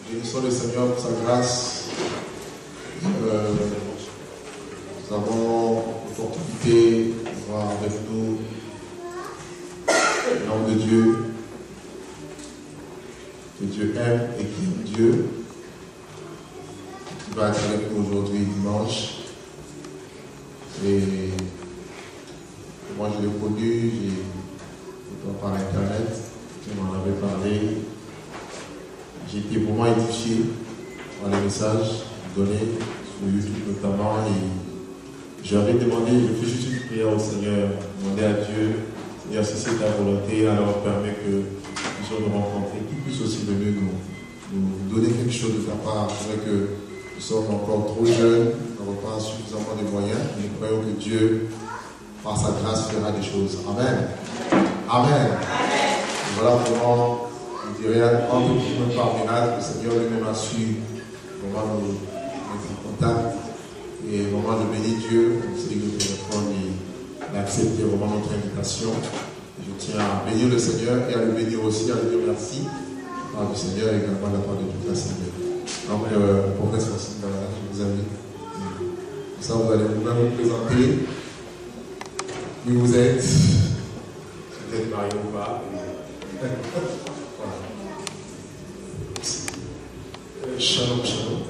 Bénissons le Seigneur pour sa grâce. Nous avons l'opportunité de voir avec nous l'homme de Dieu, que Dieu aime et qui aime Dieu, qui va être avec nous aujourd'hui dimanche. Et moi je l'ai connu, par internet, il m'en avait parlé. J'ai été vraiment édifié par les messages donnés sur YouTube notamment, et j'avais demandé, je fais juste une prière au Seigneur, demander à Dieu, Seigneur, si c'est ta volonté, alors permet que nous puissions nous rencontrer, qu'il puisse aussi venir nous donner quelque chose de ta part. C'est vrai que nous sommes encore trop jeunes, nous n'avons pas suffisamment de moyens, mais nous croyons que Dieu, par sa grâce, fera des choses. Amen. Amen. Et voilà comment, je dirais, un peu plus même par miracle, le Seigneur lui-même a su vraiment nous mettre en contact et vraiment de bénir Dieu. On s'est dit au téléphone et il a accepté vraiment notre invitation. Et je tiens à bénir le Seigneur et à le bénir aussi, à lui dire merci par le Seigneur et également de la part de toute l'Assemblée. Donc, professeur Racine, je vous invite. Comme ça, vous allez vous-même vous présenter qui vous êtes. Vous êtes marié ou pas. Shalom, shalom.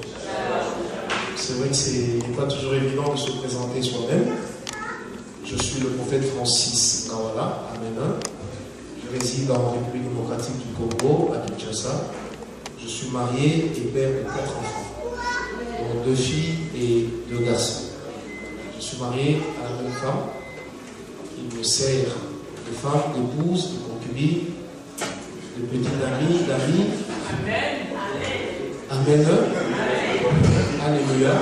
C'est vrai que ce n'est pas toujours évident de se présenter soi-même. Je suis le prophète Francis Nawala, Amen. Je réside en République démocratique du Congo, à Kinshasa. Je suis marié et père de 4 enfants, dont 2 filles et 2 garçons. Je suis marié à la même femme qui me sert de femme, d'épouse, de concubine, de petite amie, d'amis. Amen. Alléluia.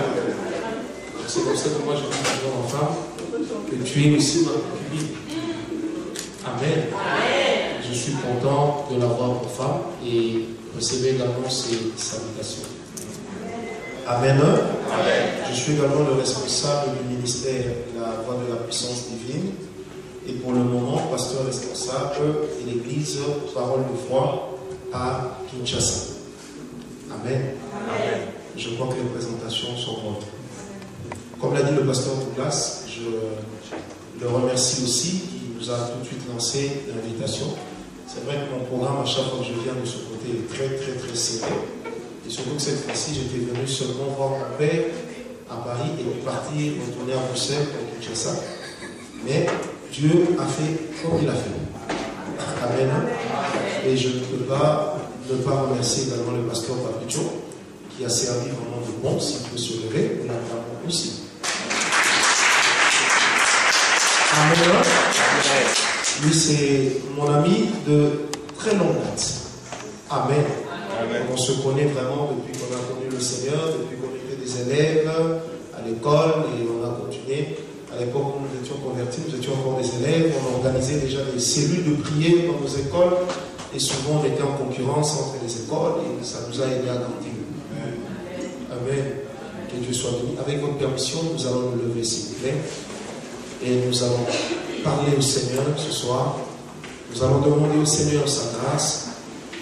C'est comme ça que moi je dis toujours en femme que tu es aussi ma concubine. Amen. Je suis content de l'avoir pour femme et recevoir également ses salutations. Amen. Je suis également le responsable du ministère de la Voix de la Puissance Divine et pour le moment pasteur responsable de l'église Parole de Foi à Kinshasa. Amen. Je crois que les présentations sont bonnes. Comme l'a dit le pasteur Douglas, je le remercie aussi, qui nous a tout de suite lancé l'invitation. C'est vrai que mon programme, à chaque fois que je viens de ce côté, est très serré. Et surtout que cette fois-ci, j'étais venu seulement voir mon père à Paris et puis partir, retourner à Bruxelles pour Kinshasa. Mais Dieu a fait comme il a fait. Amen. Et je ne peux pas ne pas remercier également le pasteur Papicho, qui a servi vraiment de bon, s'il peut se lever, nous l'acclamons aussi. Amen. Lui, c'est mon ami de très longue date. Amen. On se connaît vraiment depuis qu'on a connu le Seigneur, depuis qu'on était des élèves à l'école, et on a continué. À l'époque où nous étions convertis, nous étions encore des élèves, on organisait déjà des cellules de prière dans nos écoles, et souvent on était en concurrence entre les écoles, et ça nous a aidé à grandir. Amen. Que Dieu soit béni. Avec votre permission, nous allons nous lever, s'il vous plaît, et nous allons parler au Seigneur ce soir. Nous allons demander au Seigneur sa grâce.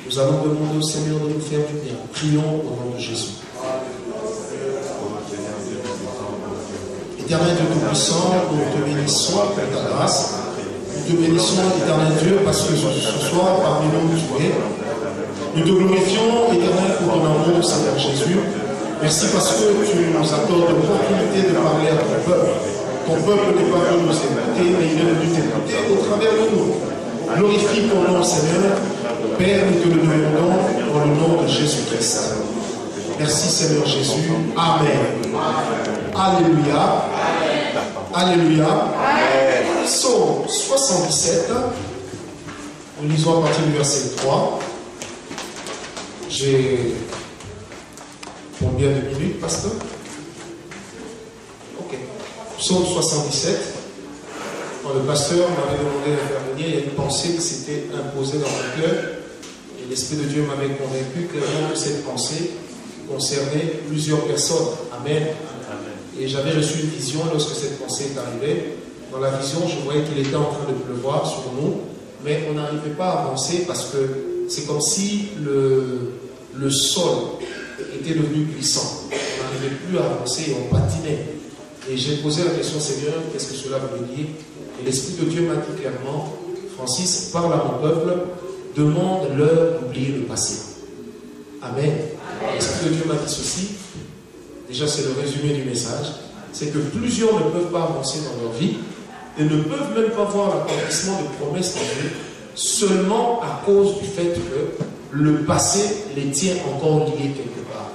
Nous allons demander au Seigneur de nous faire du bien. Prions au nom de Jésus. Éternel Dieu Tout-Puissant, nous te bénissons pour ta grâce. Nous te bénissons, éternel Dieu, parce que ce soir, parmi nous, tu es. Nous te glorifions, éternel, pour ton amour, Seigneur Jésus. Merci parce que tu nous accordes l'opportunité de parler à ton peuple. Ton peuple n'est pas venu nous écouter, mais il est venu t'écouter au travers de nous. Glorifie ton nom, Seigneur. Père, nous te le demandons dans le nom de Jésus-Christ. Merci Seigneur Jésus. Amen. Alléluia. Alléluia. Psaume 77. Nous lisons à partir du verset 3. J'ai combien de minutes, pasteur? Ok. Psaume 77. Quand le pasteur m'avait demandé d'intervenir, il y a une pensée qui s'était imposée dans mon cœur. Et l'Esprit de Dieu m'avait convaincu clairement que cette pensée concernait plusieurs personnes. Amen. Et j'avais reçu une vision lorsque cette pensée est arrivée. Dans la vision, je voyais qu'il était en train de pleuvoir sur nous, mais on n'arrivait pas à avancer parce que c'est comme si le sol était devenu puissant. On n'arrivait plus à avancer et on patinait. Et j'ai posé la question, Seigneur, qu'est-ce que cela veut dire? Et l'Esprit de Dieu m'a dit clairement, Francis, parle à mon peuple, demande-leur d'oublier le passé. Amen. L'Esprit de Dieu m'a dit ceci, déjà c'est le résumé du message, c'est que plusieurs ne peuvent pas avancer dans leur vie et ne peuvent même pas voir l'accomplissement de promesses de Dieu seulement à cause du fait que le passé les tient encore liés quelque part.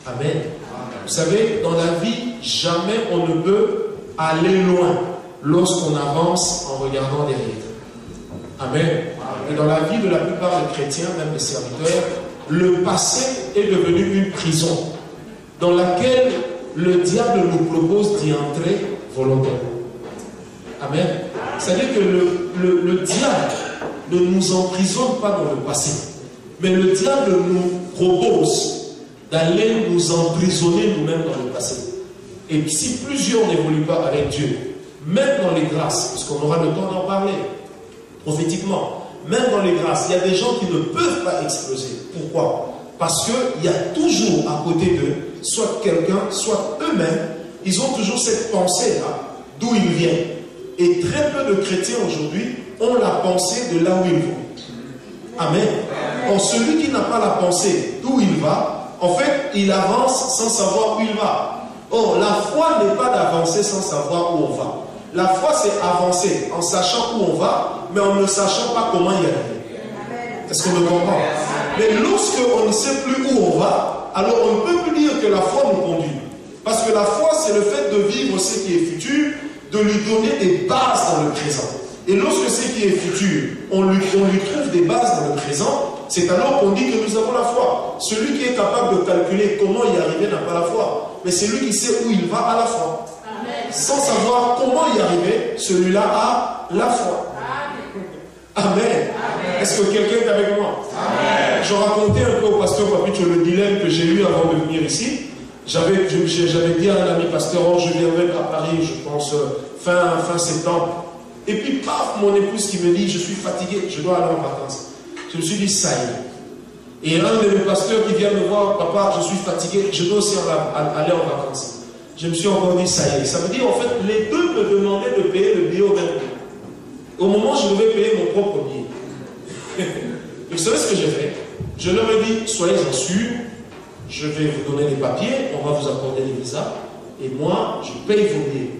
Amen. Vous savez, dans la vie, jamais on ne peut aller loin lorsqu'on avance en regardant derrière. Amen. Et dans la vie de la plupart des chrétiens, même des serviteurs, le passé est devenu une prison dans laquelle le diable nous propose d'y entrer volontairement. Amen. C'est-à-dire que le diable ne nous emprisonne pas dans le passé, mais le diable nous propose d'aller nous emprisonner nous-mêmes dans le passé. Et si plusieurs n'évoluent pas avec Dieu, même dans les grâces, puisqu'on aura le temps d'en parler, prophétiquement, même dans les grâces, il y a des gens qui ne peuvent pas exploser. Pourquoi? Parce qu'il y a toujours à côté d'eux, soit quelqu'un, soit eux-mêmes, ils ont toujours cette pensée-là, d'où ils viennent. Et très peu de chrétiens aujourd'hui ont la pensée de là où ils vont. Amen. Or, celui qui n'a pas la pensée d'où il va, en fait, il avance sans savoir où il va. Or, la foi n'est pas d'avancer sans savoir où on va. La foi, c'est avancer en sachant où on va, mais en ne sachant pas comment y arriver. Est-ce qu'on me comprend? Mais lorsque on ne sait plus où on va, alors on ne peut plus dire que la foi nous conduit. Parce que la foi, c'est le fait de vivre ce qui est futur, de lui donner des bases dans le présent. Et lorsque ce qui est futur, on lui trouve des bases dans le présent, c'est alors qu'on dit que nous avons la foi. Celui qui est capable de calculer comment y arriver n'a pas la foi. Mais celui qui sait où il va a la foi. Amen. Sans savoir comment y arriver, celui-là a la foi. Amen. Amen. Est-ce que quelqu'un est avec moi? Amen. Je racontais un peu au pasteur Papito le dilemme que j'ai eu avant de venir ici. J'avais dit à un ami pasteur, oh, je viendrai à Paris, je pense, fin septembre. Et puis, paf, mon épouse qui me dit, je suis fatigué, je dois aller en vacances. Je me suis dit, ça y est. Et un de mes pasteurs qui vient me voir, papa, je suis fatigué, je dois aussi aller en vacances. Je me suis encore dit, ça y est. Ça veut dire, en fait, les deux me demandaient de payer le billet au même moment. Au moment où je devais payer mon propre billet. Et vous savez ce que j'ai fait? Je leur ai dit, soyez-en sûrs, je vais vous donner les papiers, on va vous accorder les visas, et moi, je paye vos billets.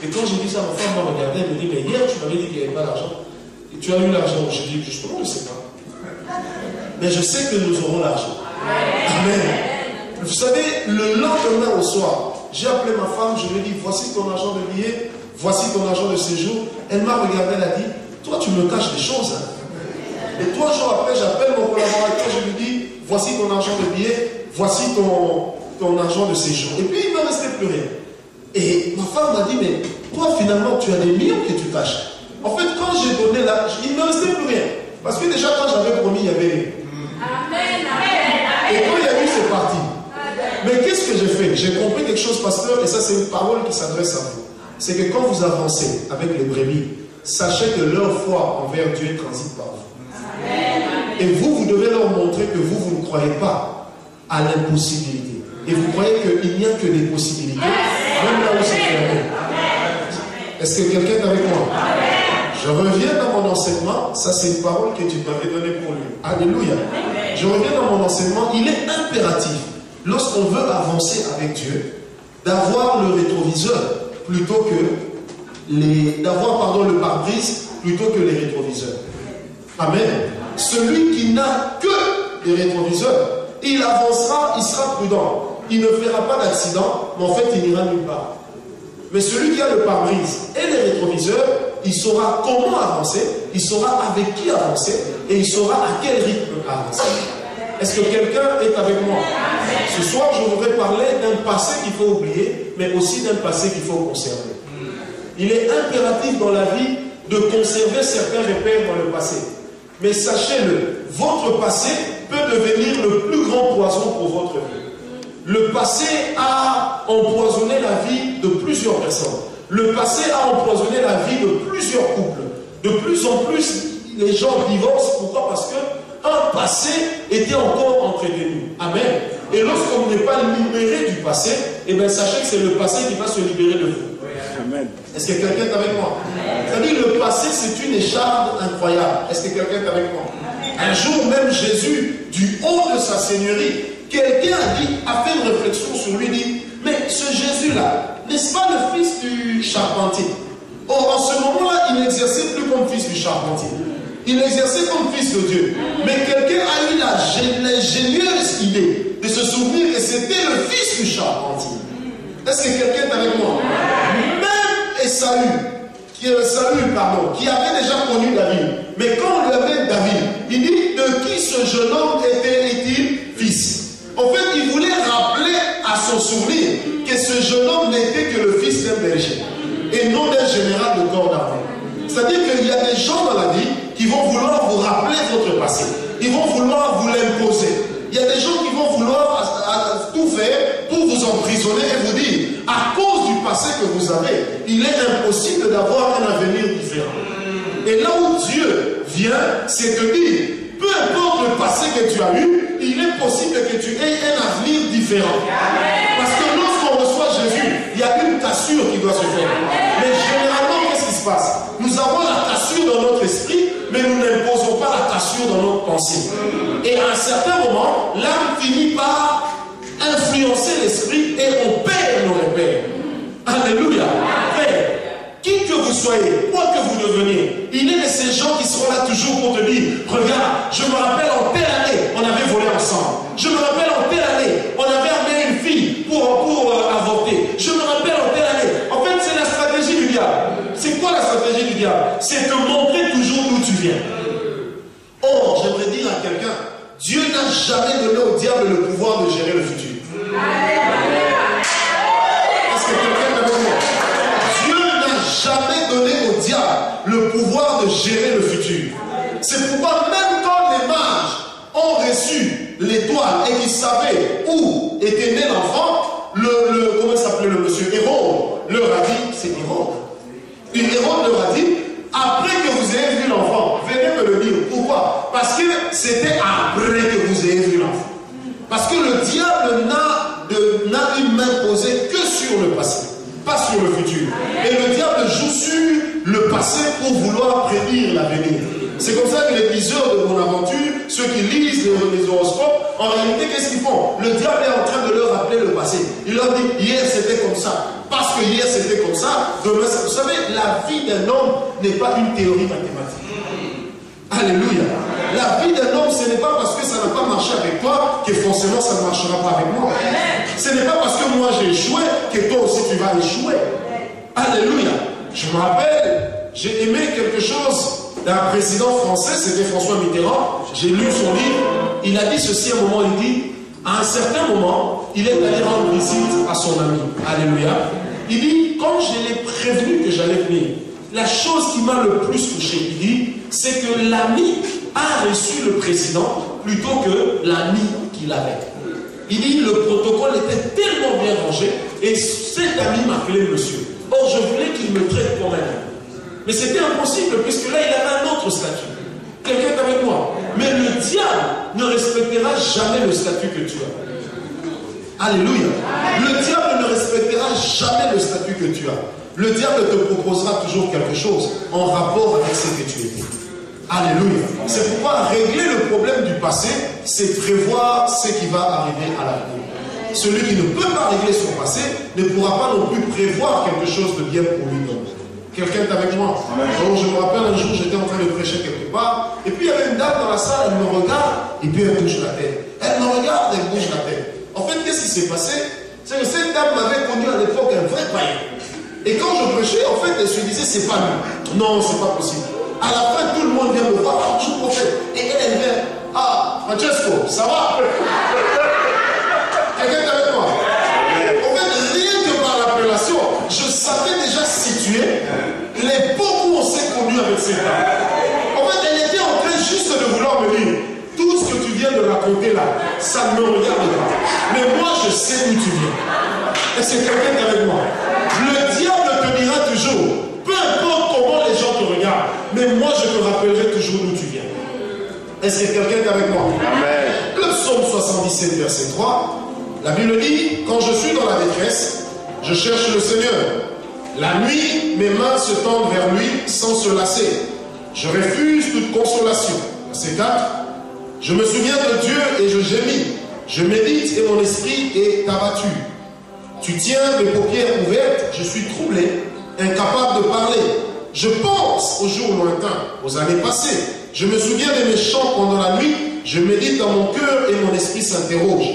Et quand j'ai dit ça, ma femme m'a regardé, elle me dit, mais hier, tu m'avais dit qu'il n'y avait pas d'argent. Et tu as eu l'argent. J'ai dit, justement, je ne sais pas. Mais je sais que nous aurons l'argent. Amen. Vous savez, le lendemain au soir, j'ai appelé ma femme, je lui ai dit, voici ton argent de billet, voici ton argent de séjour. Elle m'a regardé, elle a dit, toi, tu me caches des choses. Hein. Et 3 jours après, j'appelle mon collaborateur, je lui dis, voici ton argent de billet, voici ton argent de séjour. Et puis, il ne me restait plus rien. Et ma femme m'a dit, mais toi, finalement, tu as des millions que tu caches. En fait, quand j'ai donné l'argent, il ne me restait plus rien. Parce que déjà, quand j'avais promis, il y avait... Amen, amen. Et quand il y a eu, c'est parti. Mais qu'est-ce que j'ai fait? J'ai compris quelque chose, pasteur, et ça, c'est une parole qui s'adresse à vous. C'est que quand vous avancez avec les brebis, sachez que leur foi envers Dieu transite par vous. Amen. Et vous devez leur montrer que vous ne croyez pas à l'impossibilité. Et vous croyez qu'il n'y a que des possibilités, même là où c'est fermé. Est-ce que quelqu'un est avec moi? Je reviens dans mon enseignement. Ça, c'est une parole que Dieu m'avait donnée pour lui. Alléluia. Je reviens dans mon enseignement. Il est impératif, lorsqu'on veut avancer avec Dieu, d'avoir le rétroviseur plutôt que d'avoir le pare-brise plutôt que les rétroviseurs. Amen. Celui qui n'a que des rétroviseurs il avancera, il sera prudent. Il ne fera pas d'accident, mais en fait, il n'ira nulle part. Mais celui qui a le pare-brise et les rétroviseurs, il saura comment avancer, il saura avec qui avancer, et il saura à quel rythme avancer. Est-ce que quelqu'un est avec moi? Ce soir, je voudrais parler d'un passé qu'il faut oublier, mais aussi d'un passé qu'il faut conserver. Il est impératif dans la vie de conserver certains repères dans le passé. Mais sachez-le, votre passé peut devenir le plus grand poison pour votre vie. Le passé a empoisonné la vie de plusieurs personnes. Le passé a empoisonné la vie de plusieurs couples. De plus en plus, les gens divorcent. Pourquoi? Parce qu'un passé était encore entretenu. Amen. Et lorsqu'on n'est pas libéré du passé, eh bien, sachez que c'est le passé qui va se libérer de vous. Amen. Est-ce que quelqu'un est avec moi? C'est-à-dire, le passé, c'est une écharde incroyable. Est-ce que quelqu'un est avec moi? Un jour, même Jésus, du haut de sa seigneurie, quelqu'un a fait une réflexion sur lui, dit, mais ce Jésus-là, n'est-ce pas le fils du charpentier? Or, en ce moment-là, il n'exerçait plus comme fils du charpentier. Il exerçait comme fils de Dieu. Mais quelqu'un a eu l'ingénieuse idée de se souvenir que c'était le fils du charpentier. Est-ce que quelqu'un est avec moi? Même Esaü, qui avait déjà connu David. Mais quand on lui avait David, il dit, de qui ce jeune homme était-il fils? En fait, il voulait rappeler à son souvenir que ce jeune homme n'était que le fils d'un berger et non d'un général de corps d'armée. C'est-à-dire qu'il y a des gens dans la vie qui vont vouloir vous rappeler votre passé. Ils vont vouloir vous l'imposer. Il y a des gens qui vont vouloir tout faire pour vous emprisonner et vous dire, à cause du passé que vous avez, il est impossible d'avoir un avenir différent. Et là où Dieu vient, c'est te dire, peu importe le passé que tu as eu, il est possible que tu aies un avenir différent. Parce que lorsqu'on reçoit Jésus, il y a une cassure qui doit se faire. Mais généralement, qu'est-ce qui se passe? Nous avons la cassure dans notre esprit, mais nous n'imposons pas la cassure dans notre pensée. Et à un certain moment, l'âme finit par influencer l'esprit et on perd nos repères. Alléluia. Frère, qui que vous soyez, quoi que vous deveniez, il est de ces gens qui seront là toujours pour te dire, regarde, je me rappelle en telle année, on avait volé ensemble. Je me rappelle en telle année, on avait amené une fille pour avorter. Je me rappelle en telle année. En fait, c'est la stratégie du diable. C'est quoi la stratégie du diable? C'est te montrer toujours d'où tu viens. Or, j'aimerais dire à quelqu'un, Dieu n'a jamais donné au diable le pouvoir de gérer le futur. Est-ce que quelqu'un est avec moi? Dieu n'a jamais donné au diable le pouvoir de gérer le futur. C'est pourquoi même quand les mages ont reçu l'étoile et qu'ils savaient où était né l'enfant, comment s'appelait le monsieur Hérode leur a dit, c'est Hérode. Et Hérode leur a dit, après que vous ayez vu l'enfant, venez me le dire. Pourquoi? Parce que c'était après que vous ayez vu l'enfant. Parce que le diable n'a une main posée que sur le passé, pas sur le futur. Et le diable joue sur le passé pour vouloir prédire l'avenir. C'est comme ça que les liseurs de Bonaventure, ceux qui lisent les horoscopes, en réalité, qu'est-ce qu'ils font? Le diable est en train de leur rappeler le passé. Il leur dit, hier c'était comme ça. Parce que hier c'était comme ça, demain c'est... Vous savez, la vie d'un homme n'est pas une théorie mathématique. Alléluia. La vie d'un homme, ce n'est pas parce que ça n'a pas marché avec toi que forcément ça ne marchera pas avec moi. Ce n'est pas parce que moi j'ai échoué que toi aussi tu vas échouer. Alléluia. Je me rappelle, j'ai aimé quelque chose d'un président français, c'était François Mitterrand. J'ai lu son livre. Il a dit ceci à un moment, il dit, à un certain moment, il est allé rendre visite à son ami. Alléluia. Il dit, quand je l'ai prévenu que j'allais venir, la chose qui m'a le plus touché, il dit, c'est que l'ami a reçu le président plutôt que l'ami qu'il avait. Il dit, le protocole était tellement bien rangé et cet ami m'appelait monsieur. Or, je voulais qu'il me traite comme un ami. Mais c'était impossible puisque là, il avait un autre statut. Quelqu'un est avec moi. Mais le diable ne respectera jamais le statut que tu as. Alléluia. Le diable ne respectera jamais le statut que tu as. Le diable te proposera toujours quelque chose en rapport avec ce que tu étais. Alléluia. C'est pourquoi régler le problème du passé, c'est prévoir ce qui va arriver à l'avenir. Celui qui ne peut pas régler son passé ne pourra pas non plus prévoir quelque chose de bien pour lui-même. Quelqu'un est avec moi? Alors, je me rappelle un jour, j'étais en train de prêcher quelque part, et puis il y avait une dame dans la salle, elle me regarde, et puis elle touche la tête. Elle elle me regarde et bouge la tête. En fait, qu'est-ce qui s'est passé? C'est que cette dame m'avait connu à l'époque un vrai païen. Et quand je prêchais, en fait, elle se disait, c'est pas lui. Non, c'est pas possible. À la fin, tout le monde vient me voir, je suis prophète. Et elle vient, ah, Francesco, ça va? Quelqu'un est avec moi? En fait, rien que par l'appellation, je savais déjà situer l'époque où on s'est connu avec cette dame. En fait, elle était en train juste de vouloir me dire, tout ce que tu viens de raconter là, ça ne me regarde pas. Mais moi, je sais d'où tu viens. Et c'est quelqu'un qui est avec moi. Le diable te dira toujours, peu importe comment les gens te regardent, mais moi, je te rappellerai toujours d'où tu viens. Est-ce que quelqu'un est avec moi? Amen. Le psaume 77, verset 3, la Bible dit, quand je suis dans la détresse, je cherche le Seigneur. La nuit, mes mains se tendent vers lui sans se lasser. Je refuse toute consolation. Verset 4, je me souviens de Dieu et je gémis. Je médite et mon esprit est abattu. Tu tiens mes paupières ouvertes, je suis troublé, incapable de parler. Je pense aux jours lointains, aux années passées. Je me souviens de mes chants pendant la nuit. Je médite dans mon cœur et mon esprit s'interroge.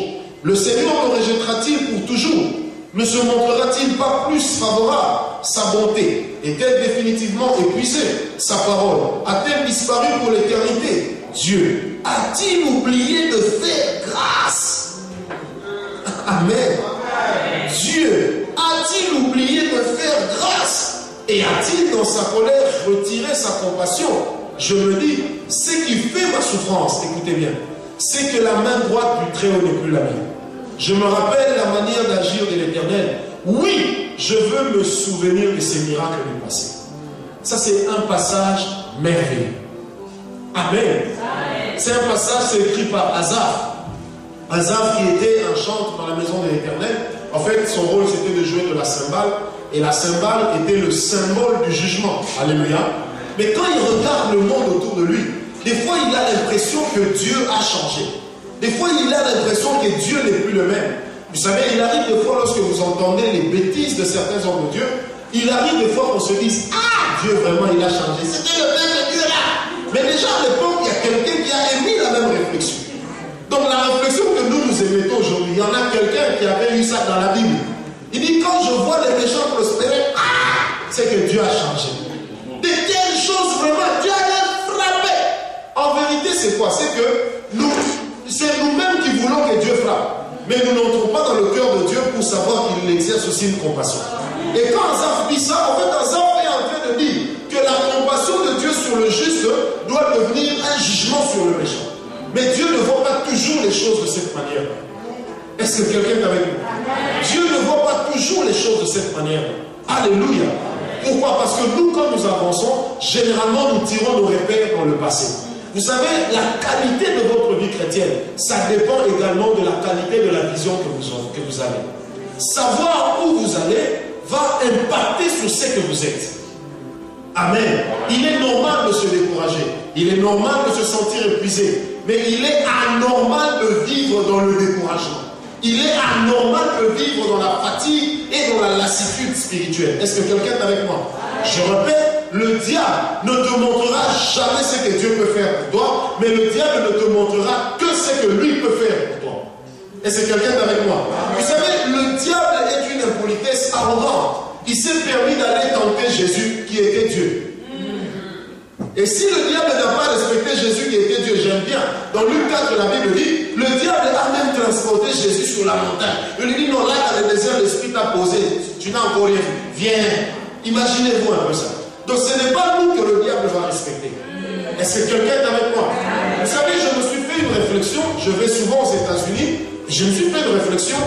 Le Seigneur me rejettera-t-il pour toujours? Ne se montrera-t-il pas plus favorable? Sa bonté est-elle définitivement épuisée? Sa parole a-t-elle disparu pour l'éternité? Dieu a-t-il oublié de faire grâce? Amen. Dieu a-t-il oublié de faire grâce? Et a-t-il dans sa colère retiré sa compassion? Je me dis, ce qui fait ma souffrance, écoutez bien, c'est que la main droite du Très-Haut n'est plus la mienne. Je me rappelle la manière d'agir de l'Éternel. Oui, je veux me souvenir de ces miracles du passé. Ça, c'est un passage merveilleux. Amen. C'est un passage, c'est écrit par Asaph. Asaph qui était un chantre dans la maison de l'Éternel. En fait, son rôle, c'était de jouer de la cymbale. Et la cymbale était le symbole du jugement. Alléluia. Mais quand il regarde le monde autour de lui, des fois, il a l'impression que Dieu a changé. Des fois, il a l'impression que Dieu n'est plus le même. Vous savez, il arrive des fois, lorsque vous entendez les bêtises de certains hommes de Dieu, il arrive des fois qu'on se dise, ah, Dieu vraiment, il a changé. C'était le même Dieu là. Mais déjà à l'époque, il y a quelqu'un qui a émis la même réflexion. Donc la réflexion que nous émettons aujourd'hui, il y en a quelqu'un qui avait eu ça dans la Bible. Il dit, quand je vois les méchants prospérer, ah, c'est que Dieu a changé. De quelles choses vraiment Dieu a frappé? En vérité, c'est quoi? C'est que c'est nous-mêmes qui voulons que Dieu frappe. Mais nous n'entrons pas dans le cœur de Dieu pour savoir qu'il exerce aussi une compassion. Et quand Asaph dit ça, en fait, Asaph est en train de dire que la compassion de Dieu sur le juste doit devenir un jugement sur le méchant. Mais Dieu ne voit pas toujours les choses de cette manière. Est-ce que quelqu'un est avec nous? Dieu ne voit pas toujours les choses de cette manière. Alléluia. Pourquoi? Parce que nous, quand nous avançons, généralement, nous tirons nos repères dans le passé. Vous savez, la qualité de votre vie chrétienne, ça dépend également de la qualité de la vision que vous avez. Savoir où vous allez va impacter sur ce que vous êtes. Amen. Il est normal de se décourager. Il est normal de se sentir épuisé. Mais il est anormal de vivre dans le découragement. Il est anormal de vivre dans la fatigue et dans la lassitude spirituelle. Est-ce que quelqu'un est avec moi? Je répète, le diable ne te montrera jamais ce que Dieu peut faire pour toi, mais le diable ne te montrera que ce que lui peut faire pour toi. Est-ce que quelqu'un est avec moi? Vous savez, le diable est une impolitesse arrogante. Il s'est permis d'aller tenter Jésus qui était Dieu. Et si le diable n'a pas respecté Jésus qui était Dieu, j'aime bien. Dans Luc 4, la Bible dit, le diable a même transporté Jésus sur la montagne. Il lui dit, non, là, dans le désert, l'Esprit t'a posé. Tu n'as encore rien vu. Viens. Imaginez-vous un peu ça. Donc ce n'est pas nous que le diable va respecter. Est-ce que quelqu'un est avec moi? Vous savez, je me suis fait une réflexion. Je vais souvent aux États-Unis. Je me suis fait une réflexion.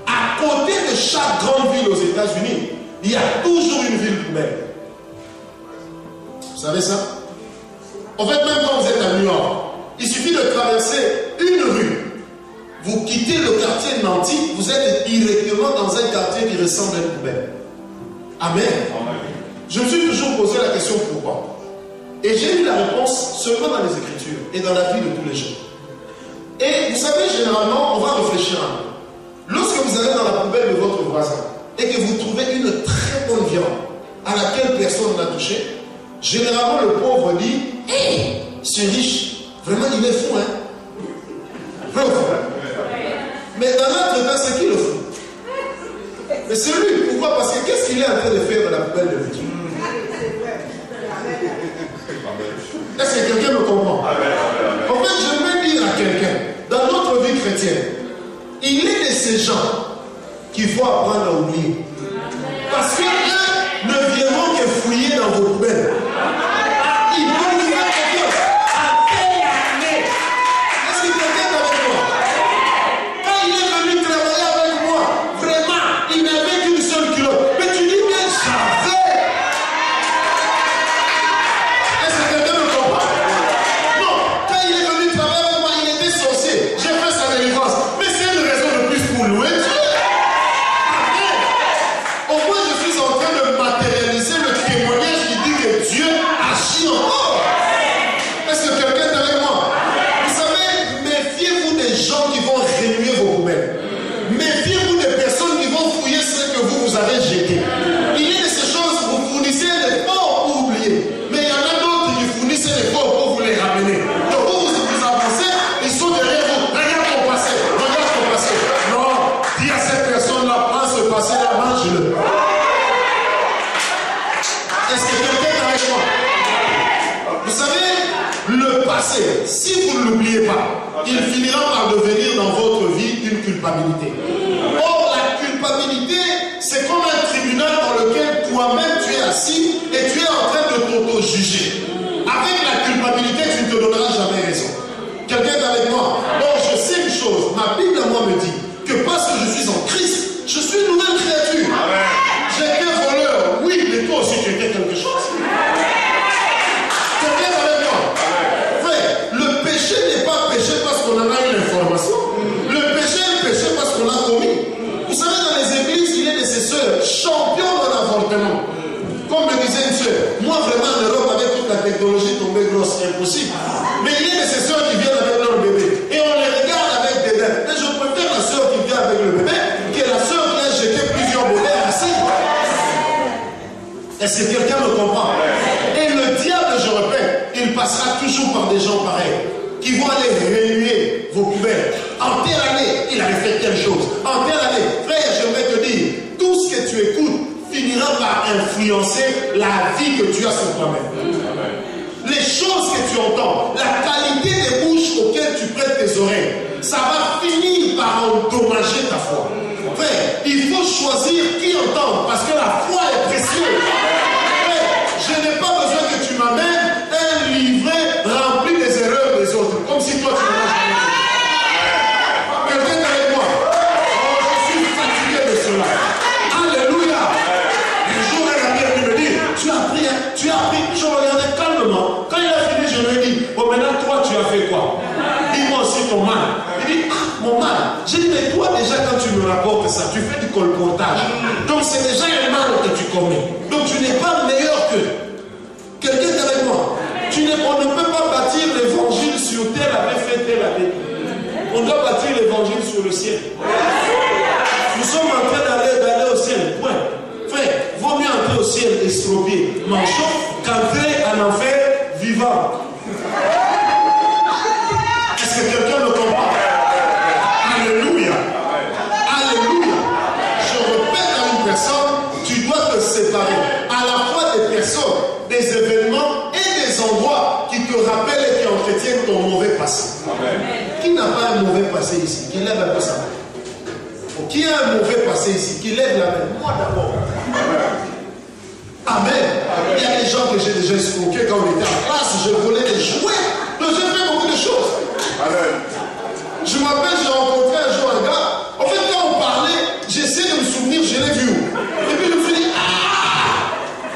À côté de chaque grande ville aux États-Unis, il y a toujours une ville poubelle. Vous savez ça? En fait, même quand vous êtes à New York, il suffit de traverser une rue. Vous quittez le quartier de Nanty, vous êtes directement dans un quartier qui ressemble à une poubelle. Amen. Amen. Je me suis toujours posé la question pourquoi. Et j'ai eu la réponse seulement dans les Écritures et dans la vie de tous les jours. Et vous savez, généralement, on va réfléchir un peu. Lorsque vous allez dans la poubelle de votre voisin et que vous trouvez une très bonne viande à laquelle personne n'a touché, généralement le pauvre dit, hey, ce riche, vraiment il est fou, hein? Mais c'est lui. Pourquoi? Parce que qu'est-ce qu'il est en train de faire dans la poubelle de Dieu? Est-ce que quelqu'un me comprend? En fait, je veux dire à quelqu'un, dans notre vie chrétienne, il est de ces gens qu'il faut apprendre à oublier. Parce qu'eux ne viendront que fouiller dans vos poubelles. Ils vont vous faire confiance. Est-ce que quelqu'un est avec moi? Quand il est venu travailler avec moi, vraiment, il n'avait qu'une seule culotte. Mais tu dis bien, j'avais. Est-ce que quelqu'un me comprend? Non, quand il est venu travailler avec moi, il était sorcier. J'ai fait sa délivrance. Mais c'est une raison de plus pour louer Dieu. Au moins, je suis en train de matérialiser le témoignage qui dit que Dieu agit encore. Est-ce que quelqu'un est avec moi? Vous savez, méfiez-vous des gens qui vont remuer vos poubelles. Méfiez-vous des personnes qui vont fouiller ce que vous avez jeté. Il y a de ces choses, vous fournissez des efforts pour oublier. Mais il y en a d'autres qui fournissent des efforts pour vous les ramener. Donc vous avancez, ils sont derrière vous. Regarde ton passé, regarde ton passé. Non, dis à cette personne-là, prends ce passé-là, mange-le. Est-ce que quelqu'un est avec moi? Vous savez, le passé, si vous ne l'oubliez pas, il finira par devenir dans votre vie une culpabilité. Or, la culpabilité, c'est comme un tribunal dans lequel toi-même tu es assis et tu es en train de t'auto-juger. Avec la culpabilité, tu ne te donneras jamais raison. Quelqu'un est avec moi? Or, je sais une chose, ma Bible à moi me dit que parce que je suis en Christ, je suis une nouvelle créature. J'étais voleur, oui, mais toi aussi tu étais quelque chose. Quelqu'un est avec moi? Frère, le péché n'est pas péché parce qu'on en a eu l'information. Le péché est péché parce qu'on l'a commis. Vous savez, dans les églises, il y a de ces sœurs champions dans l'avortement. Comme me disait une sœur, moi vraiment en Europe avec toute la technologie tombée grosse, c'est impossible. Mais il y a de ces sœurs qui viennent avec leur bébé et on les regarde avec des dents. Mais je préfère la sœur qui vient avec le bébé que la sœur qui a jeté plusieurs bébés assis. Est-ce que quelqu'un me comprend? Et le diable, je répète, il passera toujours par des gens pareils qui vont aller remuer vos poubelles. En telle année, il avait fait telle chose. En telle année, frère, j'aimerais te dire, tout ce que tu écoutes finira par influencer la vie que tu as sur toi-même. Les choses que tu entends, la qualité des bouches auxquelles tu prêtes tes oreilles, ça va finir par endommager ta foi. Frère, il faut choisir qui entendre parce que la foi est précieuse. Frère, je n'ai pas besoin que tu m'amènes un livret rempli des erreurs des autres, comme si toi tu ne l'as jamais fait. Quelqu'un est avec moi? Oh, je suis fatigué de cela. Alléluia. Un jour, un ami a pu me dire, tu as appris, hein? Tu as appris. Je regardais calmement. Quand il a fini, je lui ai dit, bon maintenant toi tu as fait quoi? Dis-moi aussi ton mal. Il dit, ah, mon mal. J'ai dit, mais toi déjà quand tu me rapportes ça, tu fais du colportage. Donc c'est déjà un mal que tu commets. Donc tu n'es pas meilleur qu'eux. Quelqu'un est avec moi? On ne peut pas bâtir l'évangile sur terre avait fait telle année. On doit bâtir l'évangile sur le ciel. Nous sommes en train d'aller au ciel. Point. Frère, vaut mieux entrer au ciel estropié, manchot, qu'entrer en enfer vivant. Est-ce que quelqu'un me comprend? Alléluia. Alléluia. Je répète à une personne, tu dois te séparer à la fois des personnes, des événements et des endroits qui te rappellent et qui entretiennent ton mauvais passé. Amen. Qui n'a pas un mauvais passé ici? Qui lève un peu sa main. Qui a un mauvais passé ici? Qui lève la main. Moi d'abord. Amen. Amen. Il y a des gens que j'ai déjà escroqués quand on était en classe, je volais des jouets. Donc j'ai fait beaucoup de choses. Amen. Je me rappelle, j'ai rencontré un jour un gars. En fait, quand on parlait, j'essaie de me souvenir, je l'ai vu. Et puis je me suis dit, ah,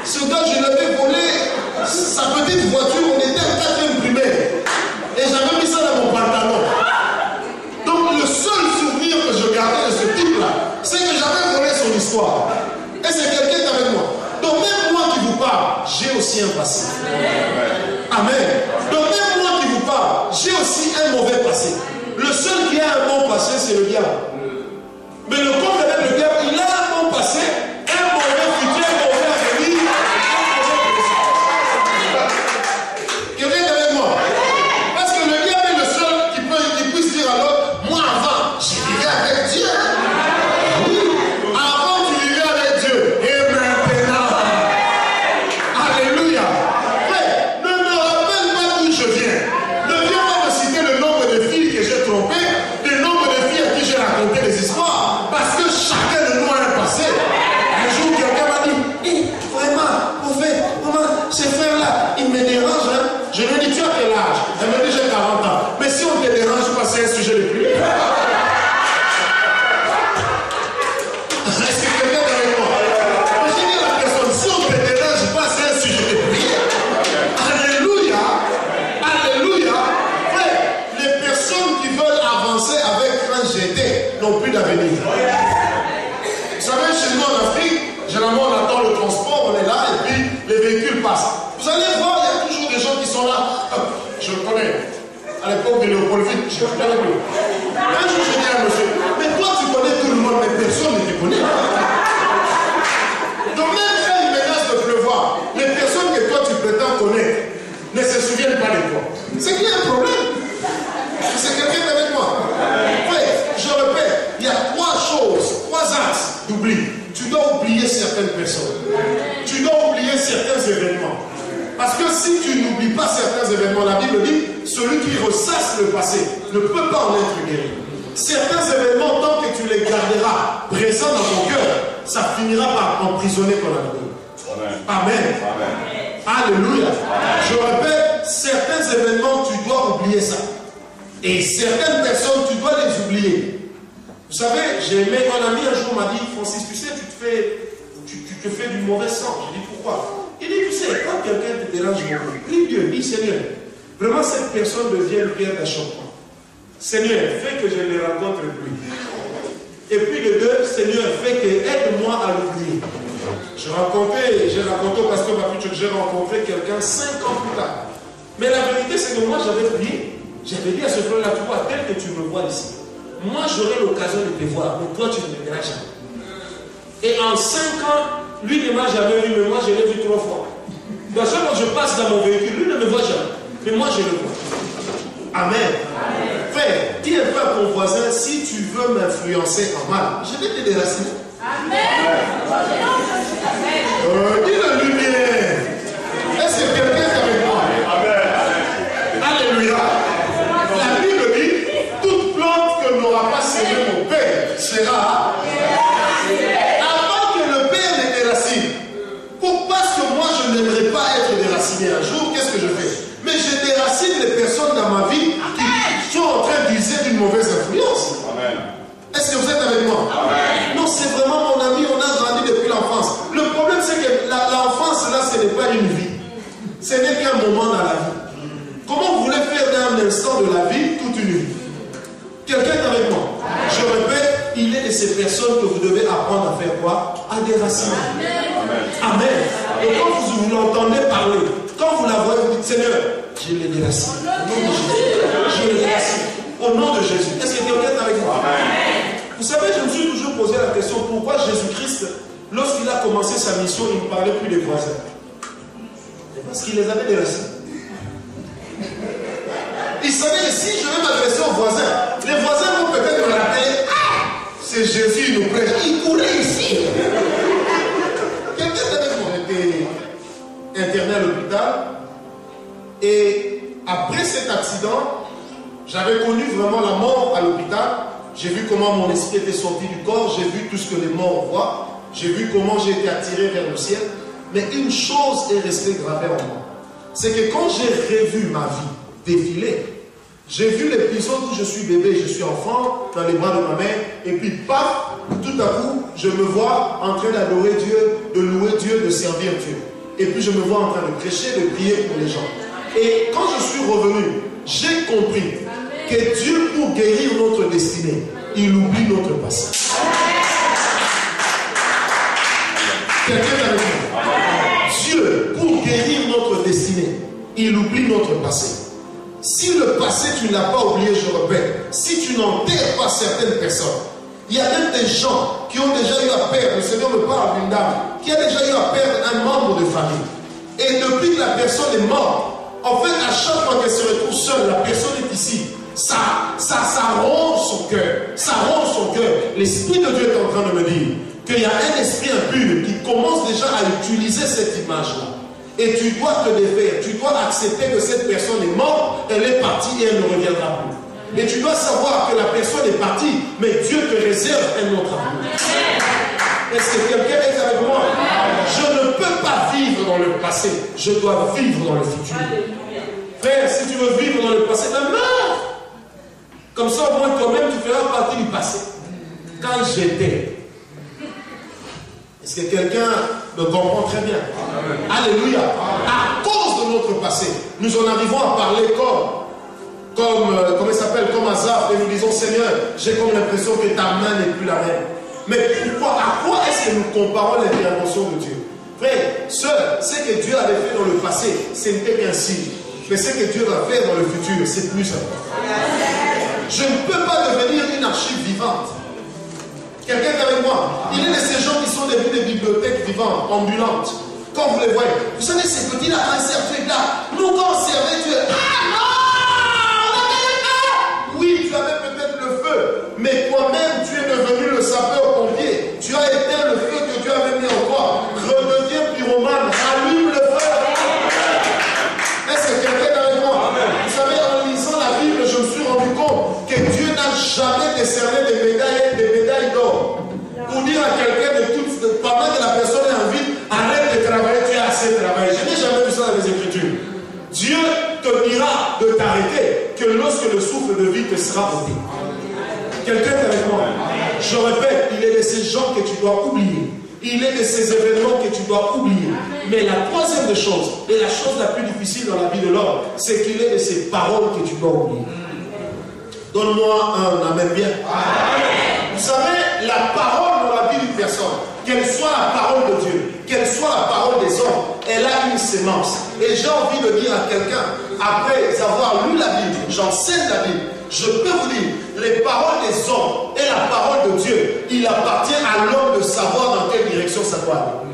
ce gars, je l'avais volé sa petite voiture, on était en 4e primaire. Et j'avais mis ça dans mon pantalon. Donc le seul souvenir que je gardais de ce type-là, c'est que j'avais volé son histoire. Et c'est quelqu'un qui est avec moi. Donc même moi qui vous parle, j'ai aussi un passé. Amen. Donc même moi qui vous parle, j'ai aussi un mauvais passé. Le seul qui a un bon passé, c'est le diable. Mais le compte avec le diable, il a un bon passé, un mauvais futur, un mauvais avenir, un mauvais présent. Quelqu'un est avec moi? Parce que le diable est le seul qui puisse dire à l'autre, moi avant, je vivais avec Dieu. Oui. Avant, tu vivais Je connais plus. Un jour, je dis à monsieur, mais toi, tu connais tout le monde, mais personne ne te connaît. Donc, même quand il menace de pleuvoir, les personnes que toi, tu prétends connaître ne se souviennent pas de toi. C'est qu'il y a un problème. C'est quelqu'un avec moi. Oui, je répète, il y a trois choses, trois axes d'oubli. Tu dois oublier certaines personnes. Tu dois oublier certains événements. Parce que si tu n'oublies pas certains événements, la Bible dit, celui qui ressasse le passé ne peut pas en être guéri. Certains événements, tant que tu les garderas présents dans ton cœur, ça finira par emprisonner ton avenir. Amen. Amen. Alléluia. Je répète, certains événements, tu dois oublier ça. Et certaines personnes, tu dois les oublier. Vous savez, j'ai aimé, un ami un jour m'a dit, Francis, tu sais, tu te fais du mauvais sang. J'ai dit, pourquoi? Il dit, tu sais, quand quelqu'un te dérange beaucoup, prie Dieu, dis Seigneur, vraiment cette personne devient une pierre d'achoppement. Seigneur, fais que je ne les rencontre plus. Et puis de deux, Seigneur, fais que aide-moi à l'oublier. J'ai raconté au pasteur Papichou que j'ai rencontré quelqu'un 5 ans plus tard. Mais la vérité, c'est que moi, j'avais oublié. J'avais dit à ce frère-là, tu vois, tel que tu me vois ici, moi, j'aurai l'occasion de te voir, mais toi, tu ne me verras jamais. Et en 5 ans, lui ne m'a jamais vu, mais moi, je l'ai vu 3 fois. Donc, quand je passe dans mon véhicule, lui ne me voit jamais, mais moi, je le vois. Amen. Frère, dis un peu à ton voisin, si tu veux m'influencer en mal, je vais te déraciner. Amen. Dis la lumière. Est-ce que quelqu'un est avec moi? Amen. Alléluia. La Bible dit, toute plante que n'aura pas semé mon Père sera. Avant que le Père ne déracine. Parce que moi je n'aimerais pas être déraciné un jour, qu'est-ce que je fais? Mais je déracine les personnes dans ma vie qui sont en train d'user d'une mauvaise influence. Amen. Est-ce que vous êtes avec moi? Amen. Non, c'est vraiment mon ami, on a grandi depuis l'enfance. Le problème c'est que l'enfance là, ce n'est pas une vie. Ce n'est qu'un moment dans la vie. Comment vous voulez faire d'un instant de la vie toute une vie? Quelqu'un est avec moi? Amen. Je répète, il est de ces personnes que vous devez apprendre à faire quoi? À déraciner. Amen. Amen. Et quand vous l'entendez parler, quand vous la voyez, vous dites Seigneur, je les déracine. Au nom de Jésus. Je les déracine. Au nom de Jésus. Est-ce que quelqu'un est avec moi? Amen. Vous savez, je me suis toujours posé la question, pourquoi Jésus-Christ, lorsqu'il a commencé sa mission, il ne parlait plus des voisins? Parce qu'il les avait déracinés. Il savait que si je vais m'adresser aux voisins, les voisins vont peut-être me rappeler, ah, c'est Jésus, il nous prêche. Il courait ici. Quelqu'un avec moi était interné à l'hôpital. Et après cet accident, j'avais connu vraiment la mort à l'hôpital. J'ai vu comment mon esprit était sorti du corps. J'ai vu tout ce que les morts voient. J'ai vu comment j'ai été attiré vers le ciel. Mais une chose est restée gravée en moi. C'est que quand j'ai revu ma vie défiler, j'ai vu l'épisode où je suis bébé, je suis enfant, dans les bras de ma mère, et puis paf, tout à coup, je me vois en train d'adorer Dieu, de louer Dieu, de servir Dieu. Et puis je me vois en train de prêcher, de prier pour les gens. Et quand je suis revenu, j'ai compris que Dieu, pour guérir notre destinée, il oublie notre passé. Quelqu'un avec moi? Dieu, pour guérir notre destinée, il oublie notre passé. Si le passé, tu ne l'as pas oublié, je répète, si tu n'enterres pas certaines personnes, il y a même des gens qui ont déjà eu à perdre, le Seigneur me parle d'une dame, qui a déjà eu à perdre un membre de famille. Et depuis que la personne est morte, en fait, à chaque fois qu'elle se retrouve seule, la personne est ici. Ça ronge son cœur. Ça ronge son cœur. L'Esprit de Dieu est en train de me dire qu'il y a un esprit impur qui commence déjà à utiliser cette image-là. Et tu dois te défaire. Tu dois accepter que cette personne est morte, elle est partie et elle ne reviendra plus. Et tu dois savoir que la personne est partie, mais Dieu te réserve un autre avenir. Est-ce que quelqu'un est avec moi? Je ne peux pas vivre dans le passé. Je dois vivre dans le futur. Frère, si tu veux vivre dans le passé, ben meurs. Comme ça, au moins toi-même, tu feras partie du passé. Quand j'étais. Est-ce que quelqu'un me comprend très bien? Alléluia. À cause de notre passé, nous en arrivons à parler comment il s'appelle, comme Azaf, et nous disons Seigneur, j'ai comme l'impression que ta main n'est plus la même. Mais pourquoi, à quoi est-ce que nous comparons l'intervention de Dieu? Frère, sœur, ce que Dieu avait fait dans le passé, ce n'était qu'un signe. Mais ce que Dieu va faire dans le futur, c'est plus important. Je ne peux pas devenir une archive vivante. Quelqu'un est avec moi? Il est de ces gens qui sont devenus des bibliothèques vivantes, ambulantes. Quand vous les voyez, vous savez, ces petits-là, un certain là, nous quand on servait, tu es. Ah non! Oui, tu avais peut-être le feu, mais toi-même, tu es devenu le sapeur-pompier. Tu as éteint le feu que Dieu avait mis en toi. Redeviens pyromane, allume le feu. Est-ce que quelqu'un est avec moi? Vous savez, en lisant la Bible, je me suis rendu compte que Dieu n'a jamais décerné des médailles d'or. Pour dire à quelqu'un pendant que la personne est en vie, arrête de travailler, tu as assez travaillé. Je n'ai jamais vu ça dans les Écritures. Dieu te dira de t'arrêter que lorsque le souffle de vie te sera ôté. Quelqu'un est avec moi? Je répète, il est de ces gens que tu dois oublier. Il est de ces événements que tu dois oublier. Mais la troisième des choses, et la chose la plus difficile dans la vie de l'homme, c'est qu'il est de ces paroles que tu dois oublier. Donne-moi un amen bien. Vous savez, la parole dans la vie d'une personne, qu'elle soit la parole de Dieu, qu'elle soit la parole des hommes, elle a une sémence. Et j'ai envie de dire à quelqu'un, après avoir lu la Bible, j'enseigne la Bible, je peux vous dire, les paroles des hommes et la parole de Dieu, il appartient à l'homme de savoir dans quelle direction ça doit aller.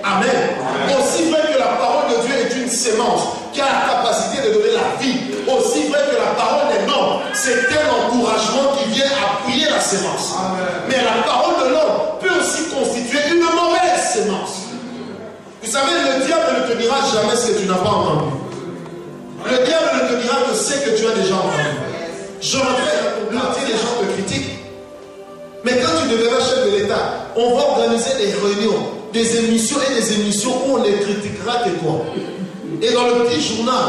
Amen. Aussi vrai que la parole de Dieu est une sémence qui a la capacité de donner la vie, aussi vrai que la parole des hommes, c'est un encouragement qui vient appuyer la sémence. Mais la parole de l'homme peut aussi constituer une mauvaise sémence. Vous savez, le diable ne te dira jamais ce que tu n'as pas entendu. Le diable ne te dira que ce que tu as déjà entendu. Je regrette la partie des gens te critiquent. Mais quand tu deviendras chef de l'État, on va organiser des réunions, des émissions et des émissions où on ne critiquera que toi. Et dans le petit journal,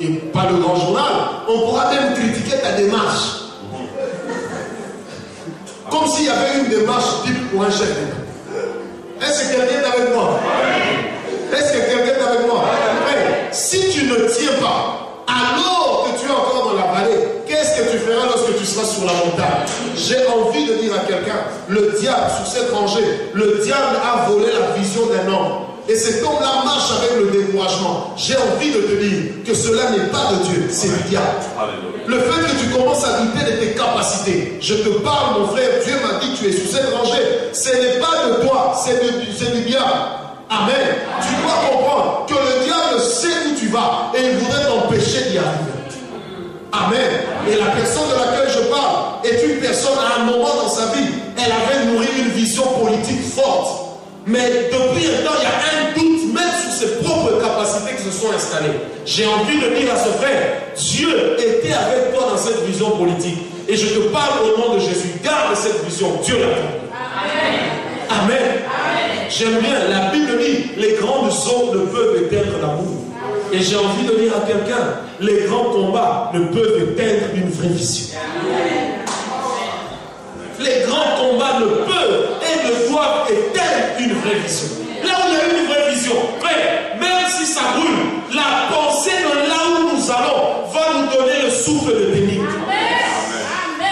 et pas le grand journal, on pourra même critiquer ta démarche. Comme s'il y avait une démarche type pour un chef d'État. Est-ce que quelqu'un est avec moi? Est-ce que quelqu'un est avec moi? Mais si tu ne tiens pas, alors que tu es encore dans la vallée, qu'est-ce que tu feras lorsque tu seras sur la montagne? J'ai envie de dire à quelqu'un, le diable, sur cette rangée, le diable a volé la vision d'un homme. Et c'est comme la marche avec le découragement. J'ai envie de te dire que cela n'est pas de Dieu, c'est du diable. Le fait que tu commences à douter de tes capacités, je te parle mon frère, Dieu m'a dit que tu es sur cette rangée. Ce n'est pas de toi, c'est du diable. Amen. Tu dois comprendre que le diable sait où tu vas et il voudrait t'empêcher d'y arriver. Amen. Et la personne de laquelle je parle est une personne à un moment dans sa vie, elle avait nourri une vision politique forte. Mais depuis un temps, il y a un doute même sur ses propres capacités qui se sont installées. J'ai envie de dire à ce frère, Dieu était avec toi dans cette vision politique. Et je te parle au nom de Jésus. Garde cette vision. Dieu l'a fait. Amen. Amen. J'aime bien, la Bible dit, les grandes eaux ne peuvent éteindre l'amour. Et j'ai envie de dire à quelqu'un, les grands combats ne peuvent éteindre une vraie vision. Les grands combats ne peuvent et ne doivent éteindre une vraie vision. Là où il y a une vraie vision, même si ça brûle, la pensée de là où nous allons va nous donner le souffle de tenir.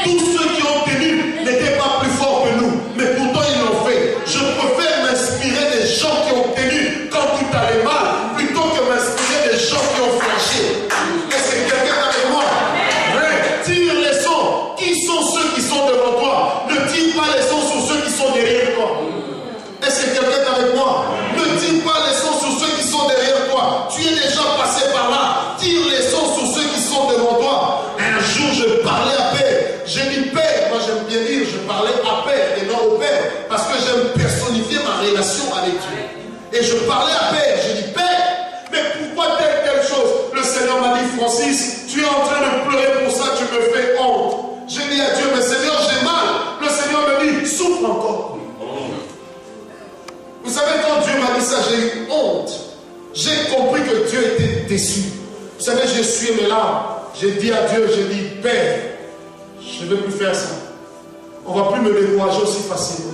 Tous ceux qui ont tenu n'étaient pas plus forts que nous, mais pourtant ils l'ont fait. Je préfère m'inspirer des gens qui ont tenu quand tout allait mal, plutôt que m'inspirer des gens qui ont flanché. Est-ce que quelqu'un est avec moi? Tire les sons. Qui sont ceux qui sont devant toi? Ne tire pas les sons sur ceux qui sont derrière toi. Est-ce que quelqu'un est avec moi? Ne tire pas les sons sur ceux qui sont derrière toi. Tu es déjà passé par là. Tire les sons sur ceux qui sont devant toi. Un jour, je parlais à Père. J'ai dit Père. Moi, j'aime bien dire, je parlais à Père et non au Père. Parce que j'aime personnifier ma relation avec Dieu. Et je parlais à Père. J'ai dit Père, mais pourquoi telle chose? Le Seigneur m'a dit Francis, tu es en train de pleurer pour ça, tu me fais honte. J'ai dit à Dieu, mais Seigneur, j'ai mal. Le Seigneur me dit, souffre encore. Vous savez, quand Dieu m'a dit ça, j'ai eu honte. J'ai compris que Dieu était déçu. Vous savez, j'ai essuyé mes larmes. J'ai dit à Dieu, j'ai dit, Père, je ne veux plus faire ça. On ne va plus me décourager aussi facilement.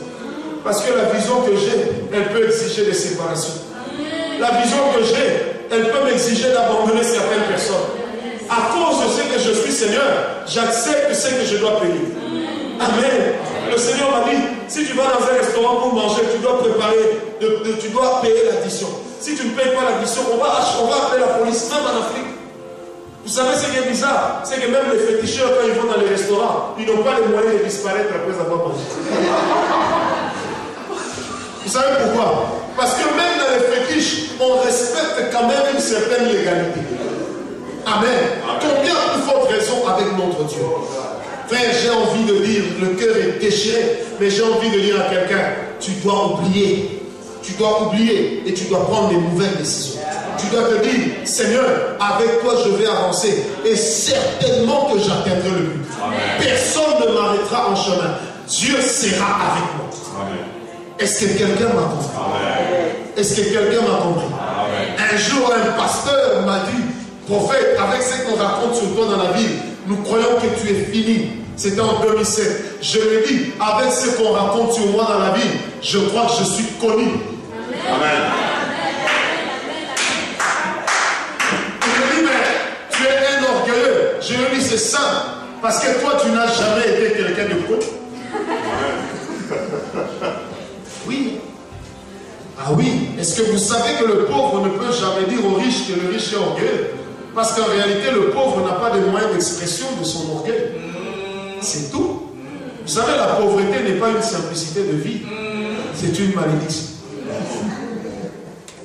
Parce que la vision que j'ai, elle peut exiger des séparations. La vision que j'ai, elle peut m'exiger d'abandonner certaines personnes. À cause de ce que je suis Seigneur, j'accepte ce que je dois payer. Amen. Le Seigneur m'a dit, si tu vas dans un restaurant pour manger, tu dois préparer, tu dois payer l'addition. Si tu ne payes pas l'addition, on va appeler la police, même en Afrique. Vous savez ce qui est bizarre? C'est que même les féticheurs, quand ils vont dans les restaurants, ils n'ont pas les moyens de disparaître après avoir mangé. Vous savez pourquoi? Parce que même dans les fétiches, on respecte quand même une certaine légalité. Amen. Combien plus forte raison avec notre Dieu? Frère, j'ai envie de dire, le cœur est déchiré, mais j'ai envie de dire à quelqu'un, tu dois oublier. Tu dois oublier et tu dois prendre des nouvelles décisions. Tu dois te dire, Seigneur, avec toi je vais avancer et certainement que j'atteindrai le but. Personne ne m'arrêtera en chemin. Dieu sera avec moi. Est-ce que quelqu'un m'a compris? Est-ce que quelqu'un m'a compris? Un jour, un pasteur m'a dit, prophète, avec ce qu'on raconte sur toi dans la ville, nous croyons que tu es fini. C'était en 2007. Je lui ai dit, avec ce qu'on raconte sur moi dans la vie, je crois que je suis connu. Amen. Il me dit, mais tu es un orgueilleux. Je lui ai dit, c'est simple. Parce que toi, tu n'as jamais été quelqu'un de connu. Oui. Ah oui. Est-ce que vous savez que le pauvre ne peut jamais dire au riche que le riche est orgueilleux? Parce qu'en réalité, le pauvre n'a pas de moyens d'expression de son orgueil. C'est tout. Vous savez, la pauvreté n'est pas une simplicité de vie. C'est une malédiction.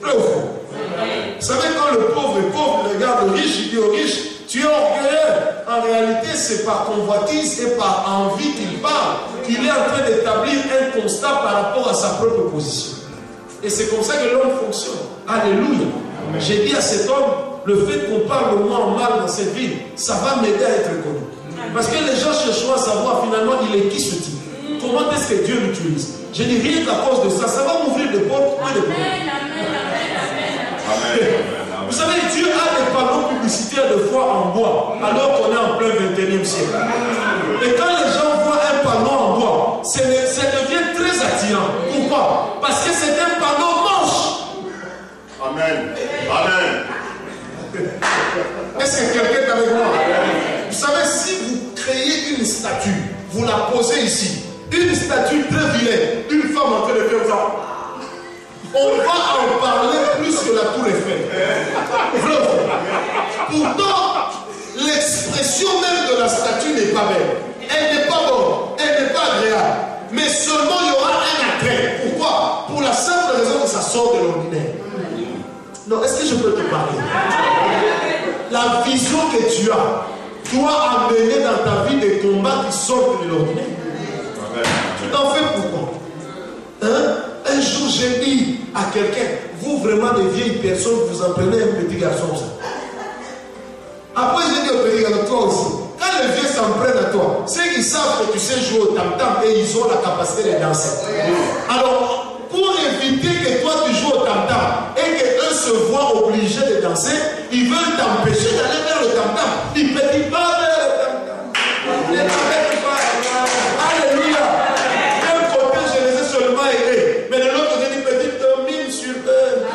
Vous savez, quand le pauvre est pauvre, il regarde le riche, il dit au riche, tu es orgueilleux. En réalité, c'est par convoitise et par envie qu'il parle, qu'il est en train d'établir un constat par rapport à sa propre position. Et c'est comme ça que l'homme fonctionne. Alléluia. J'ai dit à cet homme, le fait qu'on parle de moi en mal dans cette ville, ça va m'aider à être connu. Parce que les gens chercheront à savoir finalement il est qui ce type. Comment est-ce que Dieu l'utilise? Je dis rien qu'à cause de ça, ça va m'ouvrir des portes et des portes. Vous savez, Dieu a des panneaux publicitaires de foi en bois, alors qu'on est en plein 21e siècle. Et quand les gens voient un panneau en bois, ça devient très attirant. Pourquoi? Parce que c'est un panneau moche. Amen. Amen. Est-ce que quelqu'un est avec moi? Vous savez, si vous créez une statue, vous la posez ici, une statue très vilaine, d'une femme en train de faire ça, on va en parler plus que la tour Eiffel. Pourtant, l'expression même de la statue n'est pas belle. Elle n'est pas bonne, elle n'est pas agréable. Mais seulement il y aura un attrait. Pourquoi? Pour la simple raison que ça sort de l'ordinaire. Non, est-ce que je peux te parler? La vision que tu as doit amener dans ta vie des combats qui sortent de l'ordinaire. Tu t'en fais pourquoi? Hein? Un jour, j'ai dit à quelqu'un, vous vraiment des vieilles personnes, vous en prenez un petit garçon. Après, j'ai dit au petit garçon, toi aussi. Quand les vieux s'en prennent à toi, c'est qu'ils savent que tu sais jouer au tam-tam et ils ont la capacité de danser. Alors, pour éviter que toi tu joues au tam-tam et qu'eux se voient obligés de danser, ils veulent t'empêcher d'aller vers le tam-tam. Ils ne peuvent pas vers le tam-tam. Ne t'arrête pas. Alléluia. D'un côté, je les ai seulement aidés. Mais de l'autre côté, ils petite domine sur eux.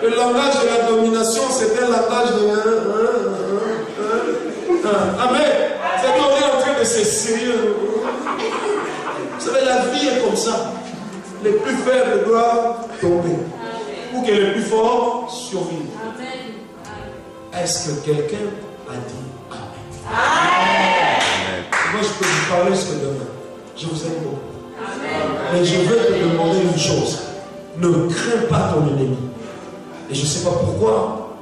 Le langage de la domination, c'est un langage de... Amen. C'est qu'on est en train de se sérieux. Vous savez, la vie est comme ça. Les plus faibles doivent tomber. Pour que les plus forts survivent. Est-ce que quelqu'un a dit Amen? Amen. Moi, je peux vous parler jusqu'à demain. Je vous aime beaucoup. Mais je veux te demander une chose. Ne crains pas ton ennemi. Et je ne sais pas pourquoi,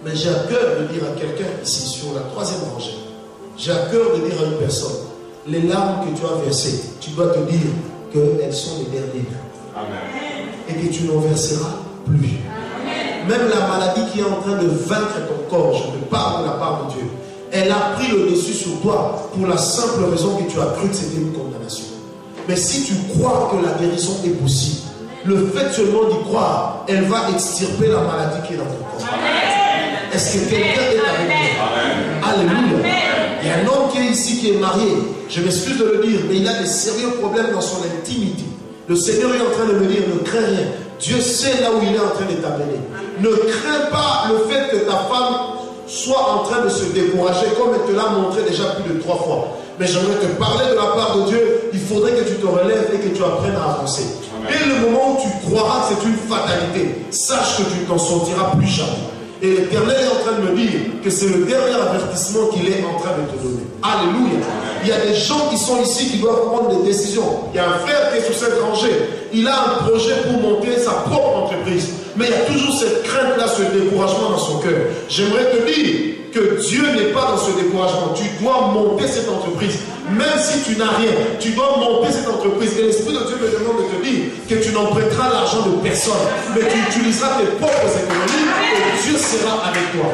mais j'ai à cœur de dire à quelqu'un ici, sur la 3e rangée, j'ai à cœur de dire à une personne, les larmes que tu as versées, tu dois te dire qu'elles sont les dernières. Amen. Et que tu n'en verseras plus. Amen. Même la maladie qui est en train de vaincre ton corps, je te parle de la part de Dieu, elle a pris le dessus sur toi pour la simple raison que tu as cru que c'était une condamnation. Mais si tu crois que la guérison est possible, le fait seulement d'y croire, elle va extirper la maladie qui est dans ton corps. Est-ce que quelqu'un est avec moi? Alléluia. Il y a un homme qui est ici, qui est marié. Je m'excuse de le dire, mais il a des sérieux problèmes dans son intimité. Le Seigneur est en train de me dire, ne crains rien. Dieu sait là où il est en train de t'amener. Ne crains pas le fait que ta femme soit en train de se décourager, comme elle te l'a montré déjà plus de 3 fois. Mais j'aimerais te parler de la part de Dieu. Il faudrait que tu te relèves et que tu apprennes à avancer. Dès le moment où tu croiras que c'est une fatalité, sache que tu ne t'en sortiras plus jamais. Et l'Éternel est en train de me dire que c'est le dernier avertissement qu'il est en train de te donner. Alléluia. Il y a des gens qui sont ici qui doivent prendre des décisions. Il y a un frère qui est sur cette rangée. Il a un projet pour monter sa propre entreprise. Mais il y a toujours cette crainte-là, ce découragement dans son cœur. J'aimerais te dire que Dieu n'est pas dans ce découragement. Tu dois monter cette entreprise. Même si tu n'as rien, tu dois monter cette entreprise. Et l'Esprit de Dieu me demande de te dire que tu n'emprunteras l'argent de personne, mais tu utiliseras tes propres économies et Dieu sera avec toi.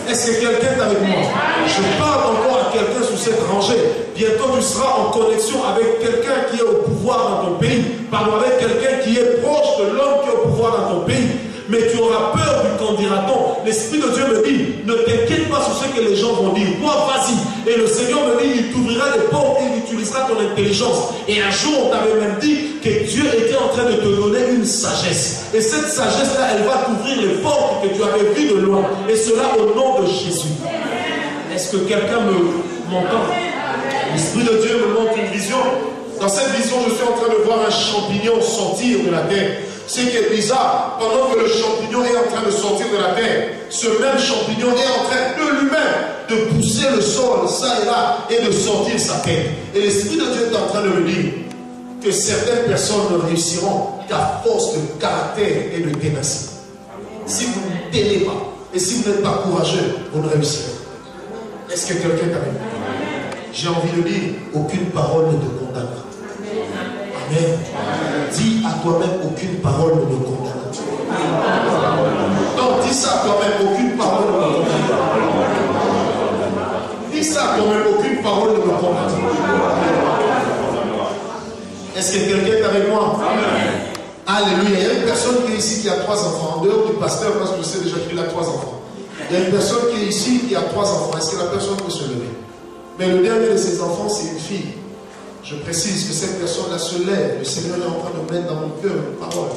Est-ce que quelqu'un est avec moi? Je parle encore à quelqu'un sous cette rangée. Bientôt tu seras en connexion avec quelqu'un qui est au pouvoir dans ton pays. Pardon, avec quelqu'un qui est proche de l'homme qui est au pouvoir dans ton pays. Mais tu auras peur du qu'en dira-t-on. L'Esprit de Dieu me dit, ne t'inquiète pas sur ce que les gens vont dire. Toi, vas-y. Et le Seigneur me dit, il t'ouvrira des portes et il utilisera ton intelligence. Et un jour, on t'avait même dit que Dieu était en train de te donner une sagesse. Et cette sagesse-là, elle va t'ouvrir les portes que tu avais vues de loin. Et cela au nom de Jésus. Est-ce que quelqu'un m'entend? L'Esprit de Dieu me montre une vision. Dans cette vision, je suis en train de voir un champignon sortir de la terre. Ce qui est bizarre, pendant que le champignon est en train de sortir de la terre, ce même champignon est en train de lui-même de pousser le sol, ça et là, et de sortir sa tête. Et l'Esprit de Dieu est en train de me dire que certaines personnes ne réussiront qu'à force de caractère et de ténacité. Si vous ne tenez pas, et si vous n'êtes pas courageux, vous ne réussirez pas. Est-ce que quelqu'un est avec moi? J'ai envie de dire, aucune parole ne te condamnera. Amen. Dis à toi-même, aucune parole ne me condamne. Non, dis ça à toi-même, aucune parole ne me condamne. Dis ça à toi-même, aucune parole ne me condamne. Est-ce que quelqu'un est avec moi? Alléluia. Il y a une personne qui est ici qui a 3 enfants. En dehors du pasteur, parce que je sais déjà qu'il a 3 enfants. Il y a une personne qui est ici qui a 3 enfants. Est-ce que la personne peut se lever? Mais le dernier de ses enfants, c'est une fille. Je précise que cette personne-là se lève. Le Seigneur est en train de mettre dans mon cœur une parole.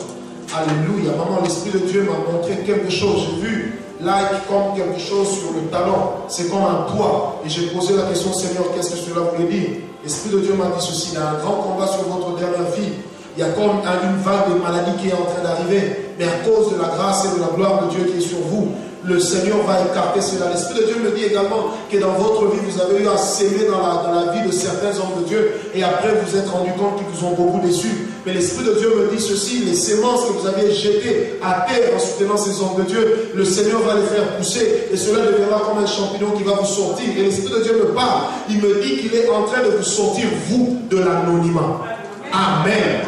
Alléluia. Maman, l'Esprit de Dieu m'a montré quelque chose. J'ai vu là comme quelque chose sur le talon. C'est comme un poids. Et j'ai posé la question, Seigneur, qu'est-ce que cela voulait dire? L'Esprit de Dieu m'a dit ceci. Il y a un grand combat sur votre dernière fille. Il y a comme une vague de maladie qui est en train d'arriver. Mais à cause de la grâce et de la gloire de Dieu qui est sur vous, le Seigneur va écarter cela. L'Esprit de Dieu me dit également que dans votre vie, vous avez eu à s'aimer dans la vie de certains hommes de Dieu. Et après, vous vous êtes rendu compte qu'ils vous ont beaucoup déçus. Mais l'Esprit de Dieu me dit ceci, les sémences que vous aviez jetées à terre en soutenant ces hommes de Dieu, le Seigneur va les faire pousser. Et cela deviendra comme un champignon qui va vous sortir. Et l'Esprit de Dieu me parle. Il me dit qu'il est en train de vous sortir, vous, de l'anonymat. Amen.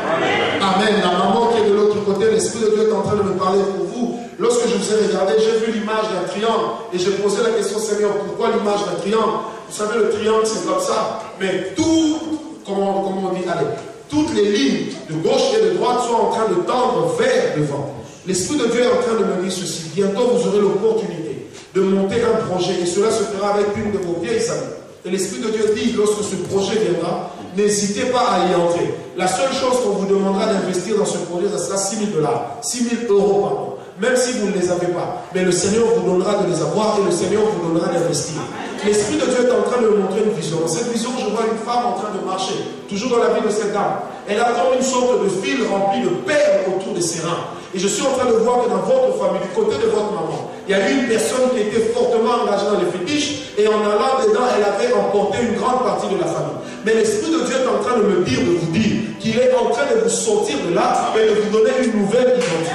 Amen. La maman qui est de l'autre côté, l'Esprit de Dieu est en train de me parler pour vous. Lorsque je vous ai regardé, j'ai vu l'image d'un triangle et j'ai posé la question, Seigneur, pourquoi l'image d'un triangle? Vous savez, le triangle, c'est comme ça. Mais tout, comment on dit, allez, toutes les lignes de gauche et de droite sont en train de tendre vers devant. L'Esprit de Dieu est en train de me dire ceci. Bientôt, vous aurez l'opportunité de monter un projet et cela se fera avec une de vos vieilles amies. Et l'Esprit de Dieu dit, lorsque ce projet viendra, n'hésitez pas à y entrer. La seule chose qu'on vous demandera d'investir dans ce projet, ça sera 6 000 $, 6 000 euros par an. Même si vous ne les avez pas. Mais le Seigneur vous donnera de les avoir et le Seigneur vous donnera d'investir. L'Esprit de Dieu est en train de me montrer une vision. Dans cette vision, je vois une femme en train de marcher, toujours dans la vie de cette dame. Elle a comme une sorte de fil rempli de perles autour de ses reins. Et je suis en train de voir que dans votre famille, du côté de votre maman, il y a eu une personne qui était fortement engagée dans les fétiches et en allant dedans, elle avait emporté une grande partie de la famille. Mais l'Esprit de Dieu est en train de me dire, de vous dire, qu'il est en train de vous sortir de là et de vous donner une nouvelle identité.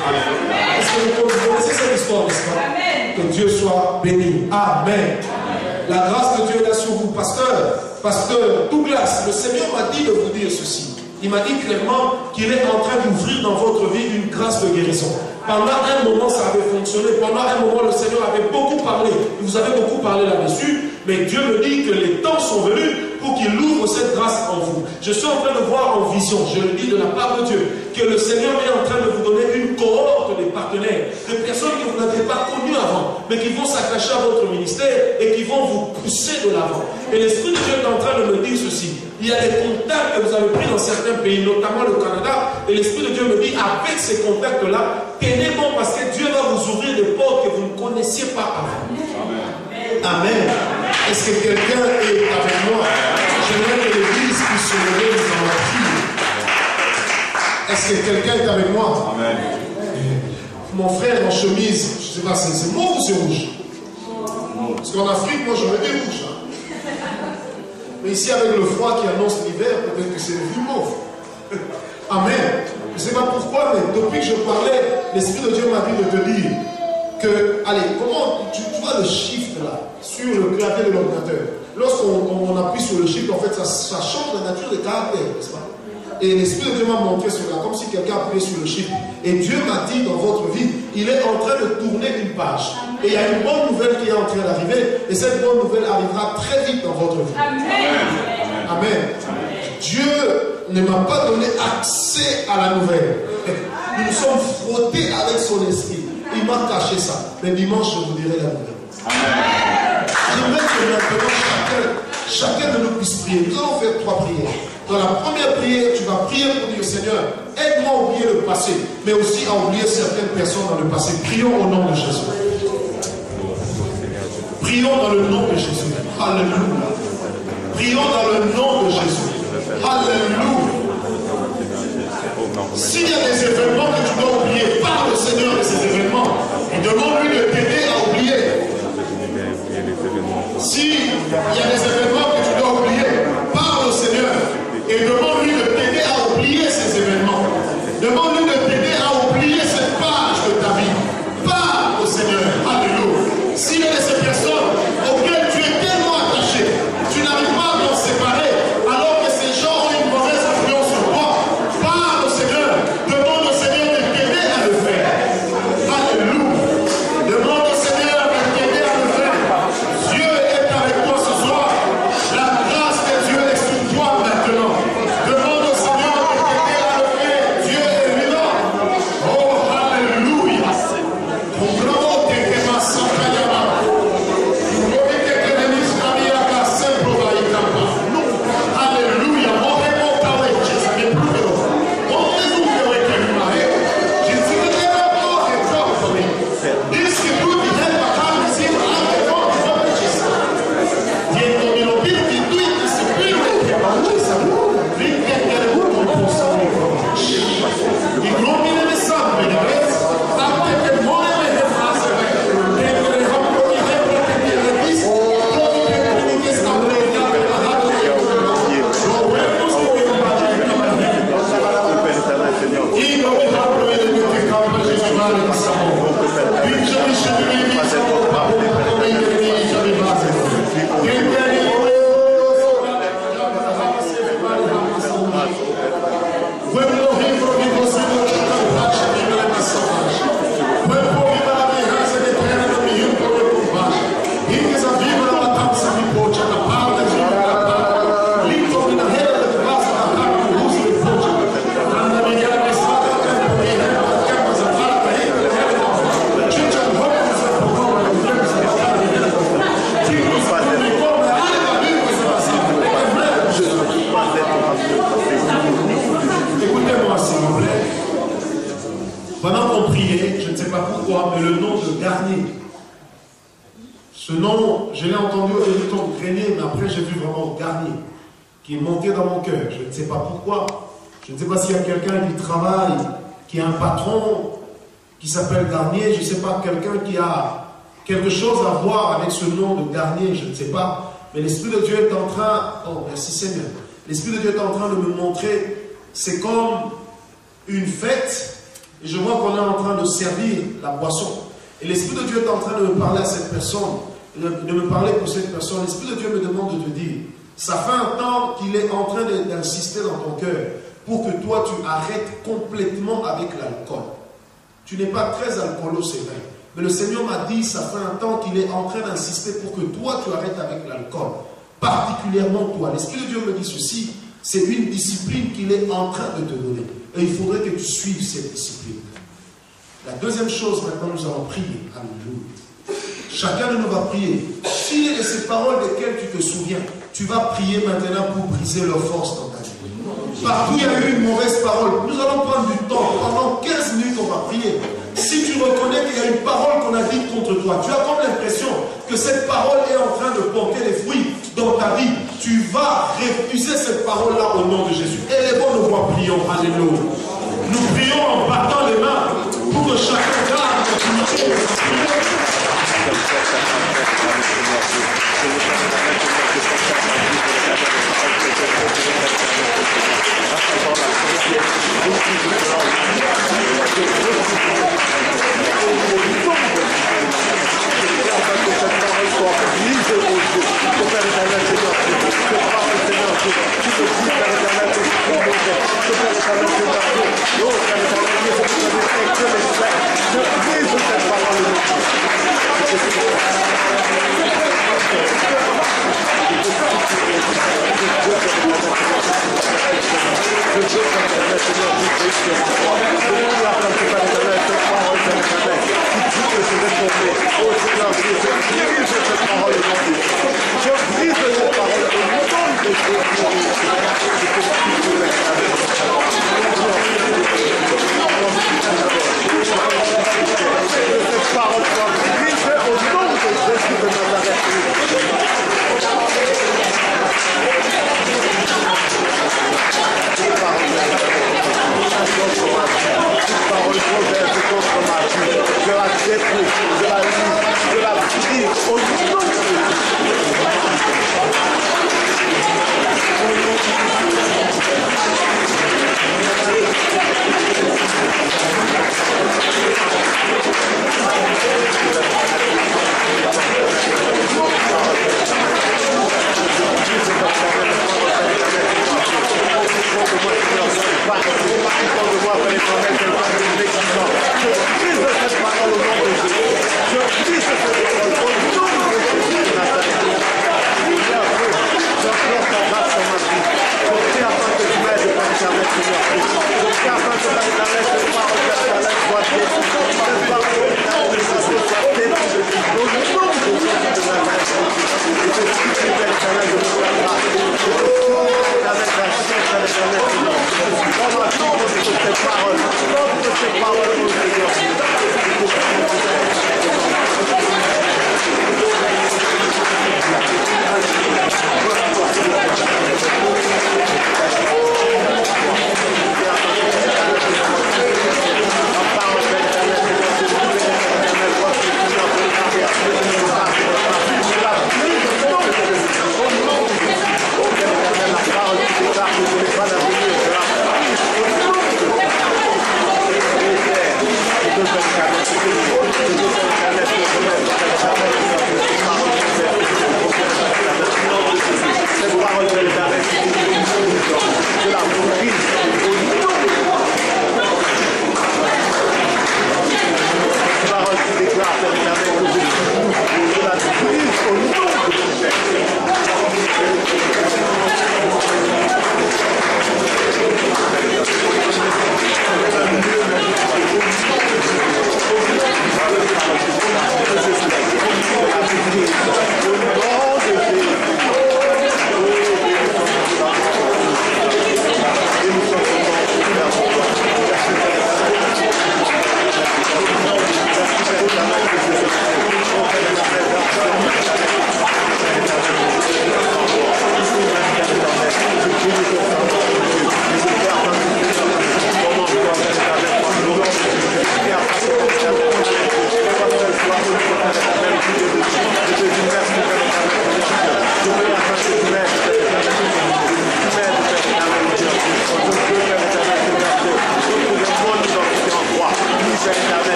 Est-ce que vous connaissez cette histoire, n'est-ce pas? Que Dieu soit béni. Amen. La grâce de Dieu est là sur vous. Pasteur Douglas, le Seigneur m'a dit de vous dire ceci. Il m'a dit clairement qu'il est en train d'ouvrir dans votre vie une grâce de guérison. Pendant un moment, ça avait fonctionné. Pendant un moment, le Seigneur avait beaucoup parlé. Vous avez beaucoup parlé là-dessus. Mais Dieu me dit que les temps sont venus pour qu'il ouvre cette grâce en vous. Je suis en train de voir en vision, je le dis de la part de Dieu, que le Seigneur est en train de vous donner une cohorte de partenaires, de personnes que vous n'avez pas connues avant, mais qui vont s'attacher à votre ministère et qui vont vous pousser de l'avant. Et l'Esprit de Dieu est en train de me dire ceci. Il y a des contacts que vous avez pris dans certains pays, notamment le Canada, et l'Esprit de Dieu me dit, avec ces contacts-là, tenez bon parce que Dieu va vous ouvrir des portes que vous ne connaissiez pas avant. Amen. Amen. Est-ce que quelqu'un est avec moi? J'aimerais que l'Église puisse se lever dans la prière. Est-ce que quelqu'un est avec moi? Amen. mon frère en chemise, je ne sais pas, c'est mauve ou c'est rouge? Parce qu'en Afrique, moi j'aurais dit rouge. Mais ici, avec le froid qui annonce l'hiver, peut-être que c'est le plus mauve. Amen. Je ne sais pas pourquoi, mais depuis que je parlais, l'Esprit de Dieu m'a dit de te dire que, allez, comment tu vois le shift là, sur le clavier de l'ordinateur. Lorsqu'on appuie sur le shift, en fait, ça change la nature des caractères, n'est-ce pas? Et l'Esprit de Dieu m'a montré cela, comme si quelqu'un appuyait sur le shift. Et Dieu m'a dit dans votre vie, il est en train de tourner une page. Et il y a une bonne nouvelle qui est en train d'arriver. Et cette bonne nouvelle arrivera très vite dans votre vie. Amen. Amen. Dieu ne m'a pas donné accès à la nouvelle. Nous nous sommes frottés avec son esprit. Il m'a caché ça. Mais dimanche, je vous dirai la nouvelle. Amen. J'aimerais que maintenant chacun de nous puisse prier. Nous allons faire 3 prières. Dans la première prière, tu vas prier pour dire Seigneur, aide-moi à oublier le passé, mais aussi à oublier certaines personnes dans le passé. Prions au nom de Jésus. Prions dans le nom de Jésus. Alléluia. Prions dans le nom de Jésus. Alléluia. S'il y a des événements que tu dois oublier, parle au Seigneur de ces événements et demande-lui de t'aider à oublier. S'il y a des événements que tu dois oublier, parle au Seigneur et demande-lui de t'aider à oublier ces événements. Demande-lui de t'aider à oublier cette page de ta vie. Parle au Seigneur. Alléluia. S'il y a de ces personnes auxquelles tu es tellement attaché, tu n'arrives pas à t'en séparer, alors que ces gens ont une mauvaise influence sur toi, parle au Seigneur. Demande au Seigneur de t'aider à le faire. Alléluia. Demande au Seigneur de t'aider à le faire. Dieu est avec toi ce soir. La grâce de Dieu est sur toi maintenant. Demande au Seigneur de t'aider à le faire. Dieu est vivant. Oh, alléluia. Ce nom, je l'ai entendu au début de Grenier, mais après j'ai vu vraiment Garnier, qui est monté dans mon cœur. Je ne sais pas pourquoi. Je ne sais pas s'il y a quelqu'un qui travaille, qui a un patron, qui s'appelle Garnier. Je ne sais pas, quelqu'un qui a quelque chose à voir avec ce nom de Garnier, je ne sais pas. Mais l'Esprit de Dieu est en train, oh merci Seigneur, l'Esprit de Dieu est en train de me montrer, c'est comme une fête, et je vois qu'on est en train de servir la boisson. Et l'Esprit de Dieu est en train de me parler à cette personne, de me parler pour cette personne. L'Esprit de Dieu me demande de te dire, ça fait un temps qu'il est en train d'insister dans ton cœur pour que toi tu arrêtes complètement avec l'alcool. Tu n'es pas très alcoolo, c'est vrai. Mais le Seigneur m'a dit, ça fait un temps qu'il est en train d'insister pour que toi tu arrêtes avec l'alcool. Particulièrement toi. L'Esprit de Dieu me dit ceci, c'est une discipline qu'il est en train de te donner. Et il faudrait que tu suives cette discipline. La deuxième chose, maintenant nous allons prier. Alléluia. Chacun de nous va prier. S'il est de ces paroles desquelles tu te souviens, tu vas prier maintenant pour briser leur force dans ta vie. Partout il y a eu une mauvaise parole. Nous allons prendre du temps. Pendant 15 minutes, on va prier. Si tu reconnais qu'il y a une parole qu'on a dite contre toi, tu as comme l'impression que cette parole est en train de porter des fruits dans ta vie. Tu vas refuser cette parole-là au nom de Jésus. Élevons nos voix, prions. Alléluia. Nous prions en battant les mains. Couvre chacun d'âme,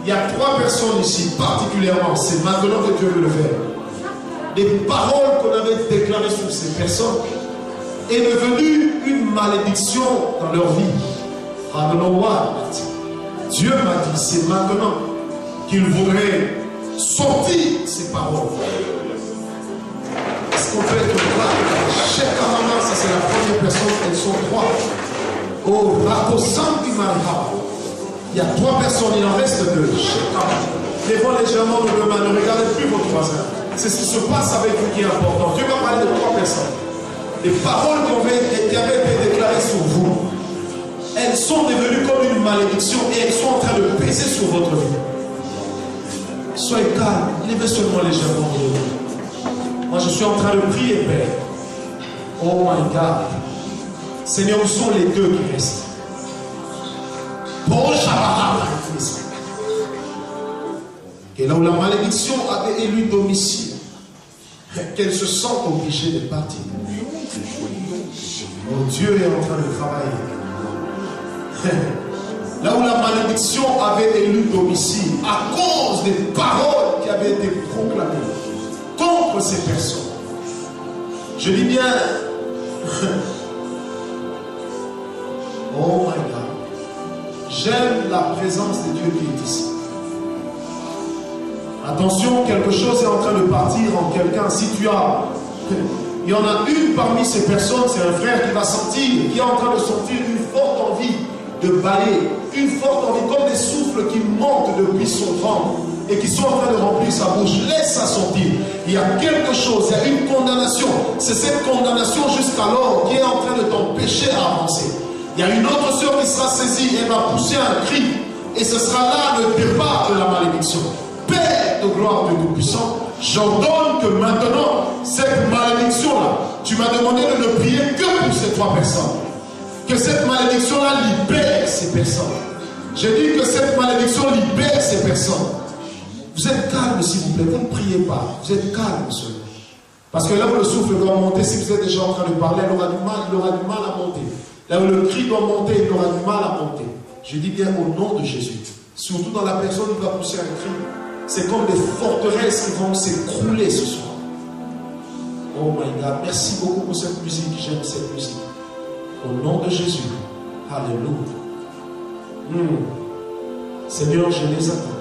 Il y a 3 personnes ici, particulièrement, c'est maintenant que Dieu veut le faire. des paroles qu'on avait déclarées sur ces personnes est devenue une malédiction dans leur vie. I don't know why. Dieu m'a dit, c'est maintenant qu'il voudrait sortir ces paroles. Est-ce qu'on peut être là? Chaque maman, ça c'est la première personne, elles sont trois. Oh, Raposam du Marha. Il y a trois personnes, il en reste deux. Lèvons légèrement nos mains, ne regardez plus votre voisin. C'est ce qui se passe avec vous qui est important. Dieu va parler de trois personnes. Les paroles qui avaient été déclarées sur vous, elles sont devenues comme une malédiction et elles sont en train de peser sur votre vie. Soyez calme, levez seulement légèrement vos mains. Moi je suis en train de prier, Père. Oh my God. Seigneur, où sont les deux qui restent? Et là où la malédiction avait élu domicile, qu'elle se sent obligée de partir. Oh, Dieu est en train de travailler. Là où la malédiction avait élu domicile, à cause des paroles qui avaient été proclamées contre ces personnes. Je dis bien, oh my God, j'aime la présence de Dieu qui est ici. Attention, quelque chose est en train de partir en quelqu'un. Si tu as, il y en a une parmi ces personnes, c'est un frère qui va sentir, qui est en train de sentir une forte envie de bailler, une forte envie, comme des souffles qui montent depuis son ventre et qui sont en train de remplir sa bouche. Laisse ça sortir. Il y a quelque chose, il y a une condamnation. C'est cette condamnation jusqu'alors qui est en train de t'empêcher à avancer. Il y a une autre sœur qui sera saisie, elle va pousser un cri et ce sera là le départ de la malédiction. Père de gloire de Tout-Puissant, j'ordonne que maintenant, cette malédiction-là, tu m'as demandé de ne prier que pour ces trois personnes. Que cette malédiction-là libère ces personnes. J'ai dit que cette malédiction libère ces personnes. Vous êtes calme, s'il vous plaît, vous ne priez pas. Vous êtes calme, seulement. Parce que là où le souffle doit monter, si vous êtes déjà en train de parler, il aura du mal à monter. Là où le cri doit monter, il aura du mal à monter. Je dis bien au nom de Jésus. Surtout dans la personne qui va pousser un cri. C'est comme des forteresses qui vont s'écrouler ce soir. Oh my God, merci beaucoup pour cette musique. J'aime cette musique. Au nom de Jésus. Alléluia. Seigneur, je les attends.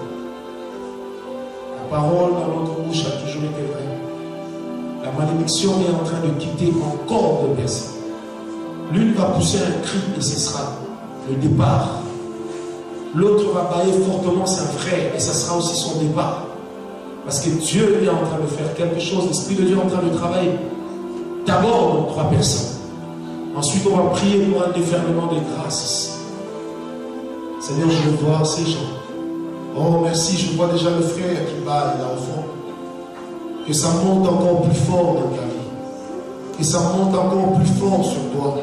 La parole dans notre bouche a toujours été vraie. La malédiction est en train de quitter encore de personnes. L'une va pousser un cri et ce sera le départ. L'autre va bailler fortement, c'est un frère, et ça sera aussi son départ. Parce que Dieu est en train de faire quelque chose, l'Esprit de Dieu est en train de travailler. D'abord dans trois personnes. Ensuite, on va prier pour un déferlement de grâce. Seigneur, je veux voir ces gens. Oh, merci, je vois déjà le frère qui baille là au fond. Que ça monte encore plus fort dans ta vie. Que ça monte encore plus fort sur toi.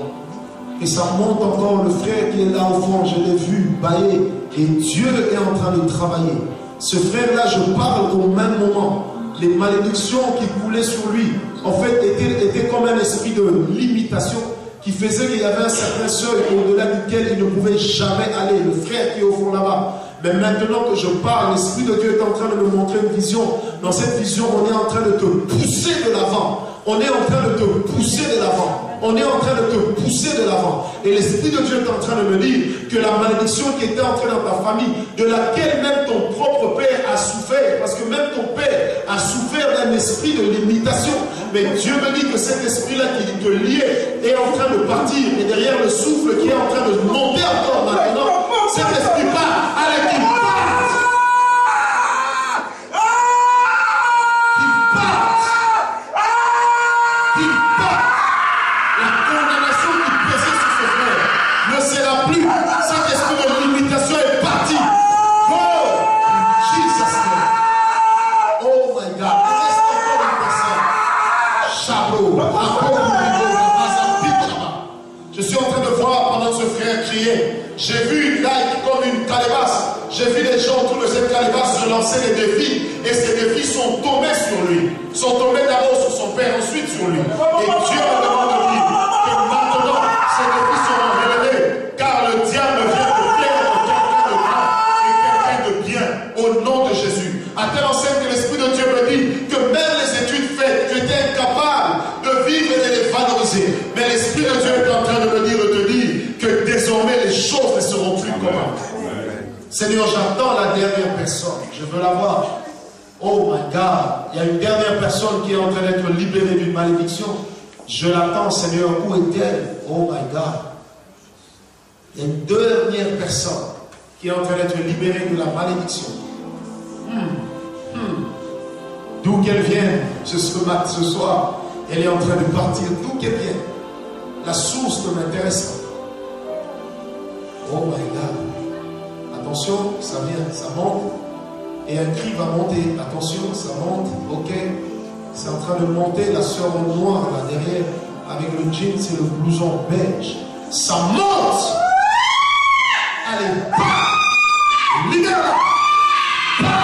Que ça monte encore, le frère qui est là au fond, je l'ai vu bailler. Et Dieu est en train de travailler. Ce frère-là, je parle au même moment. Les malédictions qui coulaient sur lui, en fait, étaient comme un esprit de limitation qui faisait qu'il y avait un certain seuil au-delà duquel il ne pouvait jamais aller. Le frère qui est au fond là-bas. Mais maintenant que je parle, l'Esprit de Dieu est en train de me montrer une vision. Dans cette vision, on est en train de te pousser de l'avant. On est en train de te pousser de l'avant. On est en train de te pousser de l'avant. Et l'Esprit de Dieu est en train de me dire que la malédiction qui était entrée dans ta famille, de laquelle même ton propre père a souffert, parce que même ton père a souffert d'un esprit de limitation. Mais Dieu me dit que cet esprit-là qui te liait est en train de partir. Et derrière le souffle qui est en train de monter encore maintenant, cet esprit-là, allez, qu'il parte. J'ai vu là comme une calebasse. J'ai vu les gens autour de cette calebasse se lancer des défis. Et ces défis sont tombés sur lui. Sont tombés d'abord sur son père, ensuite sur lui. Et Dieu me demande de dire que maintenant ces défis seront relevés. Car le diable vient de faire quelqu'un de grand et quelqu'un de bien. Au nom de Jésus. À telle enseigne que l'Esprit de Dieu me dit que même les études faites Seigneur, j'attends la dernière personne. Je veux la voir. Oh my God. Il y a une dernière personne qui est en train d'être libérée d'une malédiction. Je l'attends, Seigneur. Où est-elle? Oh my God. Il y a une dernière personne qui est en train d'être libérée de la malédiction. D'où qu'elle vienne ce soir, elle est en train de partir. D'où qu'elle vienne. La source ne m'intéresse pas. Oh my God. Attention, ça vient, ça monte. Et un cri va monter. Attention, ça monte. Ok. C'est en train de monter. La sœur en noir là derrière. Avec le jean, c'est le blouson beige. Ça monte. Allez, pas. Libère-la. Pas.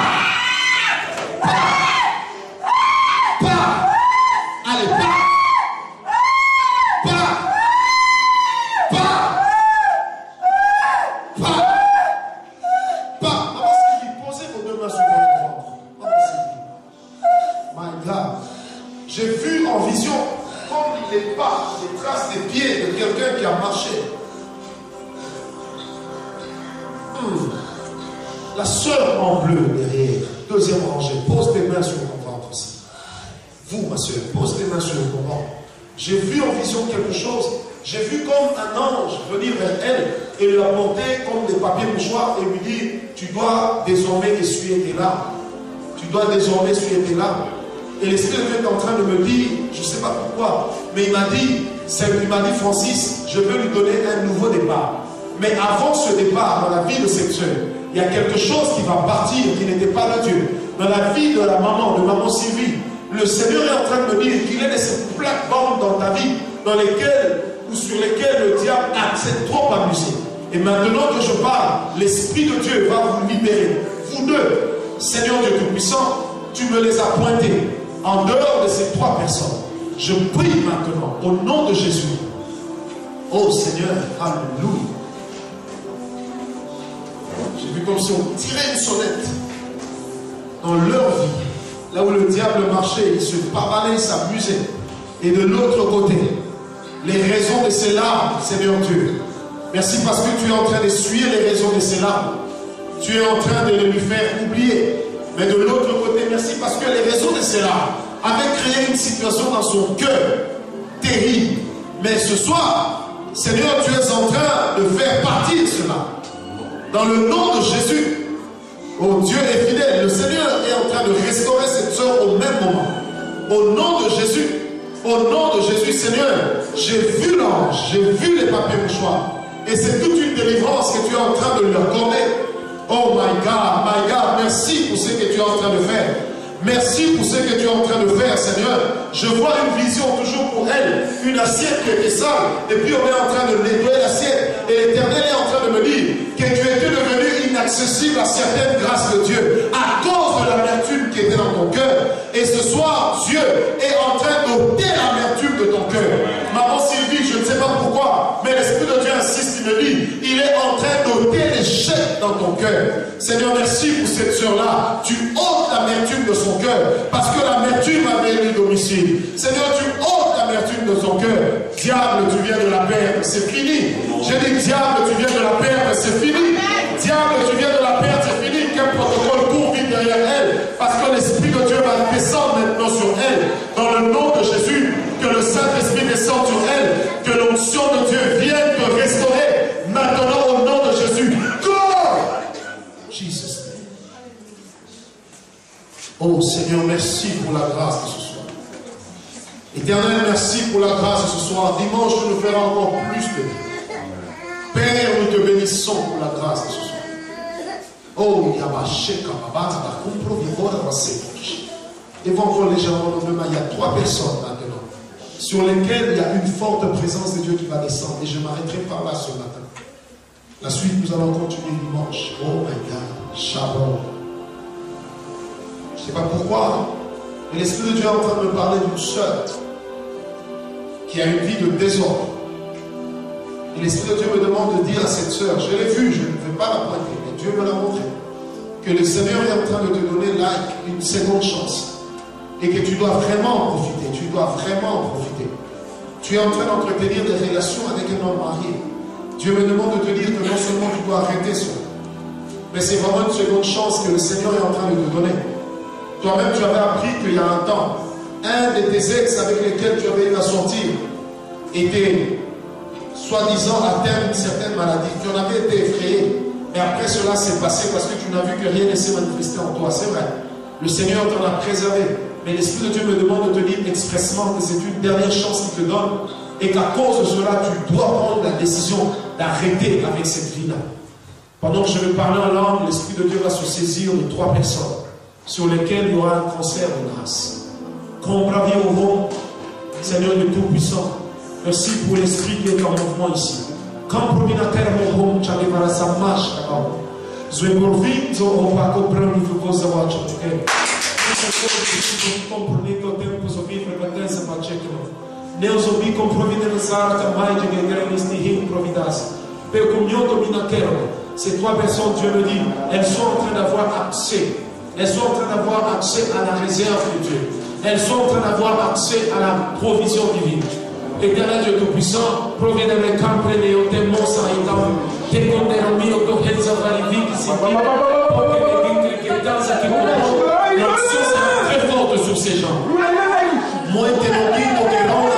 Pas. Allez, pas. J'ai vu en vision comme les pas, les traces des pieds de quelqu'un qui a marché. La sœur en bleu derrière, deuxième rangée, pose tes mains sur mon ventre aussi. Vous, ma sœur, pose tes mains sur mon ventre. J'ai vu en vision quelque chose. J'ai vu comme un ange venir vers elle et lui apporter comme des papiers mouchoirs et lui dire, tu dois désormais essuyer tes larmes. Tu dois désormais essuyer tes larmes. Et l'Esprit de Dieu est en train de me dire, je ne sais pas pourquoi, mais il m'a dit, Francis, je veux lui donner un nouveau départ. Mais avant ce départ, dans la vie de cette sœur, il y a quelque chose qui va partir, qui n'était pas de Dieu. Dans la vie de la maman, de maman Sylvie, le Seigneur est en train de me dire qu'il est laissé plates-bandes dans ta vie, dans lesquelles ou sur lesquelles le diable s'est trop amusé. Et maintenant que je parle, l'Esprit de Dieu va vous libérer. Vous deux, Seigneur Dieu Tout-Puissant, tu me les as pointés. En dehors de ces trois personnes, je prie maintenant au nom de Jésus. Oh Seigneur, alléluia. J'ai vu comme si on tirait une sonnette dans leur vie, là où le diable marchait, il se pavanait, il s'amusait. Et de l'autre côté, les raisons de ces larmes, Seigneur Dieu. Merci parce que tu es en train d'essuyer les raisons de ces larmes. Tu es en train de les lui faire oublier. Mais de l'autre côté, merci parce que les raisons de cela avaient créé une situation dans son cœur terrible. Mais ce soir, Seigneur, tu es en train de faire partir cela. Dans le nom de Jésus, oh Dieu est fidèle. Le Seigneur est en train de restaurer cette soeur au même moment. Au nom de Jésus, Seigneur, j'ai vu l'ange, j'ai vu les papiers mouchoirs. Et c'est toute une délivrance que tu es en train de lui accorder. Oh my God, merci pour ce que tu es en train de faire. Merci pour ce que tu es en train de faire, Seigneur. Je vois une vision toujours pour elle, une assiette qui était sale, et puis on est en train de nettoyer l'assiette. Et l'Éternel est en train de me dire que tu étais devenu inaccessible à certaines grâces de Dieu, à cause de l'amertume qui était dans ton cœur. Et ce soir, Dieu est en train d'ôter l'amertume de ton cœur. Maman Sylvie, je ne sais pas pourquoi, mais l'Esprit de Dieu insiste, il me dit, il est en train d'ôter l'échec dans ton cœur. Seigneur, merci pour cette sœur-là. Tu ôtes l'amertume de son cœur, parce que l'amertume avait élu domicile. Seigneur, tu ôtes l'amertume de son cœur. Diable, tu viens de la perdre, c'est fini. J'ai dit, diable, tu viens de la perdre, c'est fini. Diable, tu viens de la perdre, c'est fini. Quel protocole court vite derrière elle, parce que l'Esprit de Dieu va descendre maintenant sur elle. Dans le nom de Jésus, que le Saint-Esprit descende sur elle, que l'onction de Dieu vienne te restaurer. Maintenant, au nom de Jésus. Go! Jesus. Oh Seigneur, merci pour la grâce de ce soir. Éternel, merci pour la grâce de ce soir. Dimanche, tu nous feras encore plus de bien. Père, nous te bénissons pour la grâce de ce soir. Oh, Yabasheka, Babata, Kumpro, Vivora, Vasekosh. Devant encore légèrement nos deux mains, il y a trois personnes maintenant sur lesquelles il y a une forte présence de Dieu qui va descendre. Et je m'arrêterai par là ce matin. La suite, nous allons continuer dimanche. Oh my God, Shalom. Je ne sais pas pourquoi, mais l'Esprit de Dieu est en train de me parler d'une sœur qui a une vie de désordre. Et l'Esprit de Dieu me demande de dire à cette sœur, je l'ai vue, je ne vais pas la pointer, mais Dieu me l'a montré, que le Seigneur est en train de te donner une seconde chance. Et que tu dois vraiment en profiter, tu dois vraiment en profiter. Tu es en train d'entretenir des relations avec un homme marié. Dieu me demande de te dire que non seulement tu dois arrêter cela, mais c'est vraiment une seconde chance que le Seigneur est en train de te donner. Toi-même, tu avais appris qu'il y a un temps, un de tes ex avec lesquels tu avais eu à sortir était soi-disant atteint d'une certaine maladie. Tu en avais été effrayé. Mais après cela s'est passé parce que tu n'as vu que rien ne s'est manifesté en toi. C'est vrai. Le Seigneur t'en a préservé. Mais l'Esprit de Dieu me demande de te dire expressement que c'est une dernière chance qu'il te donne et qu'à cause de cela, tu dois prendre la décision d'arrêter avec cette vie-là. Pendant que je vais parler en langue, l'Esprit de Dieu va se saisir de 3 personnes sur lesquelles il y aura un transfert de grâce. Compravio, Seigneur de Tout-Puissant, merci pour l'Esprit qui est en mouvement ici. Comprominateur mon tu arriveras à sa marche là-bas. Je vais pour vite, je vais pas comprendre que vous avez à checker. Vous comprenez que le tempo de vivre est intense à checker. Nous sommes compromis de Zara, Kamai, de Guerre, Nistihin, Providence. Per comunion dominateur, ces 3 personnes, Dieu me dit, elles sont en train d'avoir accès. Elles sont en train d'avoir accès à la réserve de Dieu. Elles sont en train d'avoir accès à la provision divine. Éternel Dieu Tout-Puissant, proviene del campo e io te mossa in campo, che con te mio cogenza validi si vive, perché le dico che danza che conosco, l'action sera très forte sur ces gens. Moi, te lo dico che non la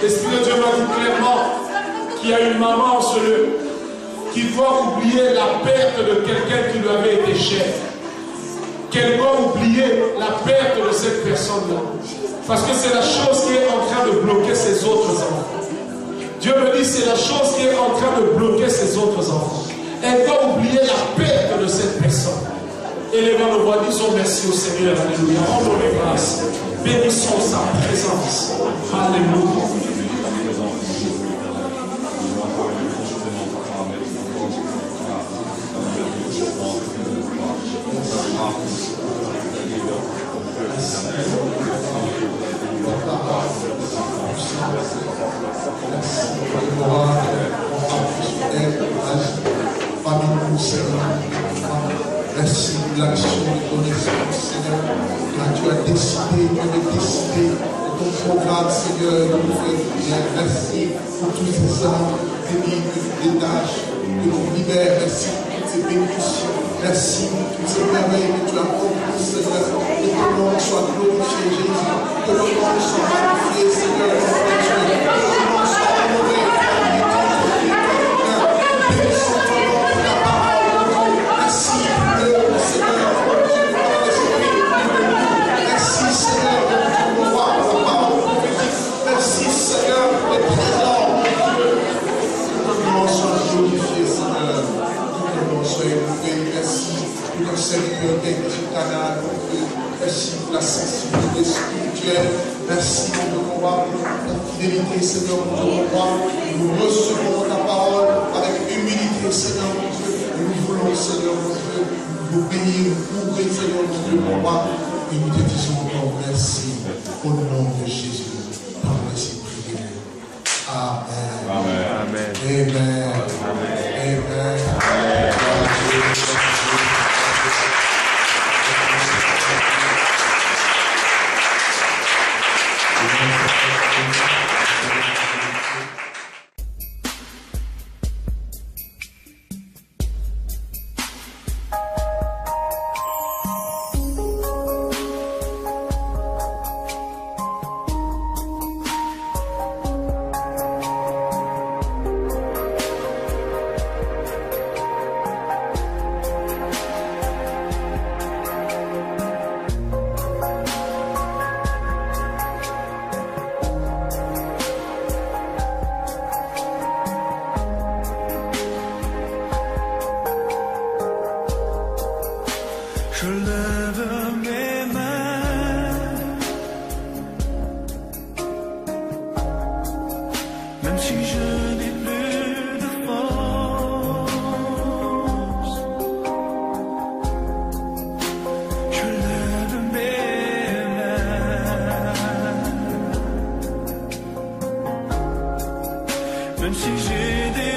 l'Esprit de Dieu m'a dit clairement qu'il y a une maman en ce lieu qui doit oublier la perte de quelqu'un qui lui avait été cher. Qu'elle doit oublier la perte de cette personne-là. Parce que c'est la chose qui est en train de bloquer ses autres enfants. Dieu me dit c'est la chose qui est en train de bloquer ses autres enfants. Elle doit oublier la perte de cette personne. Élevons nos voix, disons merci au Seigneur. Alléluia. Rendons-lui grâce. Bénissons sa présence. Alléluia. Merci pour l'action de ton esprit, Seigneur. Quand tu as décidé de ton programme, Seigneur, de nous faire bien. Merci pour tous ces hommes, des tâches que l'on libère. Merci pour toutes ces bénédictions. Merci pour toutes ces merveilles que tu as accomplies, Seigneur. Que ton nom soit glorifié, Jésus. Que ton nom soit magnifié, Seigneur. Que ton nom soit honoré. Bénissons ton nom pour la parole. Merci. Merci Seigneur de ton roi pour la parole prophétique. Merci Seigneur pour les présents. Que ton nom soit glorifié Seigneur. Que ton nom soit élevé. Merci pour ton serviteur qui est sur le canal. Merci pour la sensibilité spirituelle. Merci pour ton roi, pour ta fidélité Seigneur, pour ton roi. Nous recevons ta parole avec humilité Seigneur mon Dieu. Et nous voulons Seigneur mon Dieu nous bénir, nous couvrir Seigneur mon Dieu mon roi. Et nous te disons encore merci au nom de Jésus, par merci privé. Amen. Amen. Amen. Amen. Amen. je n'ai plus de force, je lève mes mains. Même si j'ai des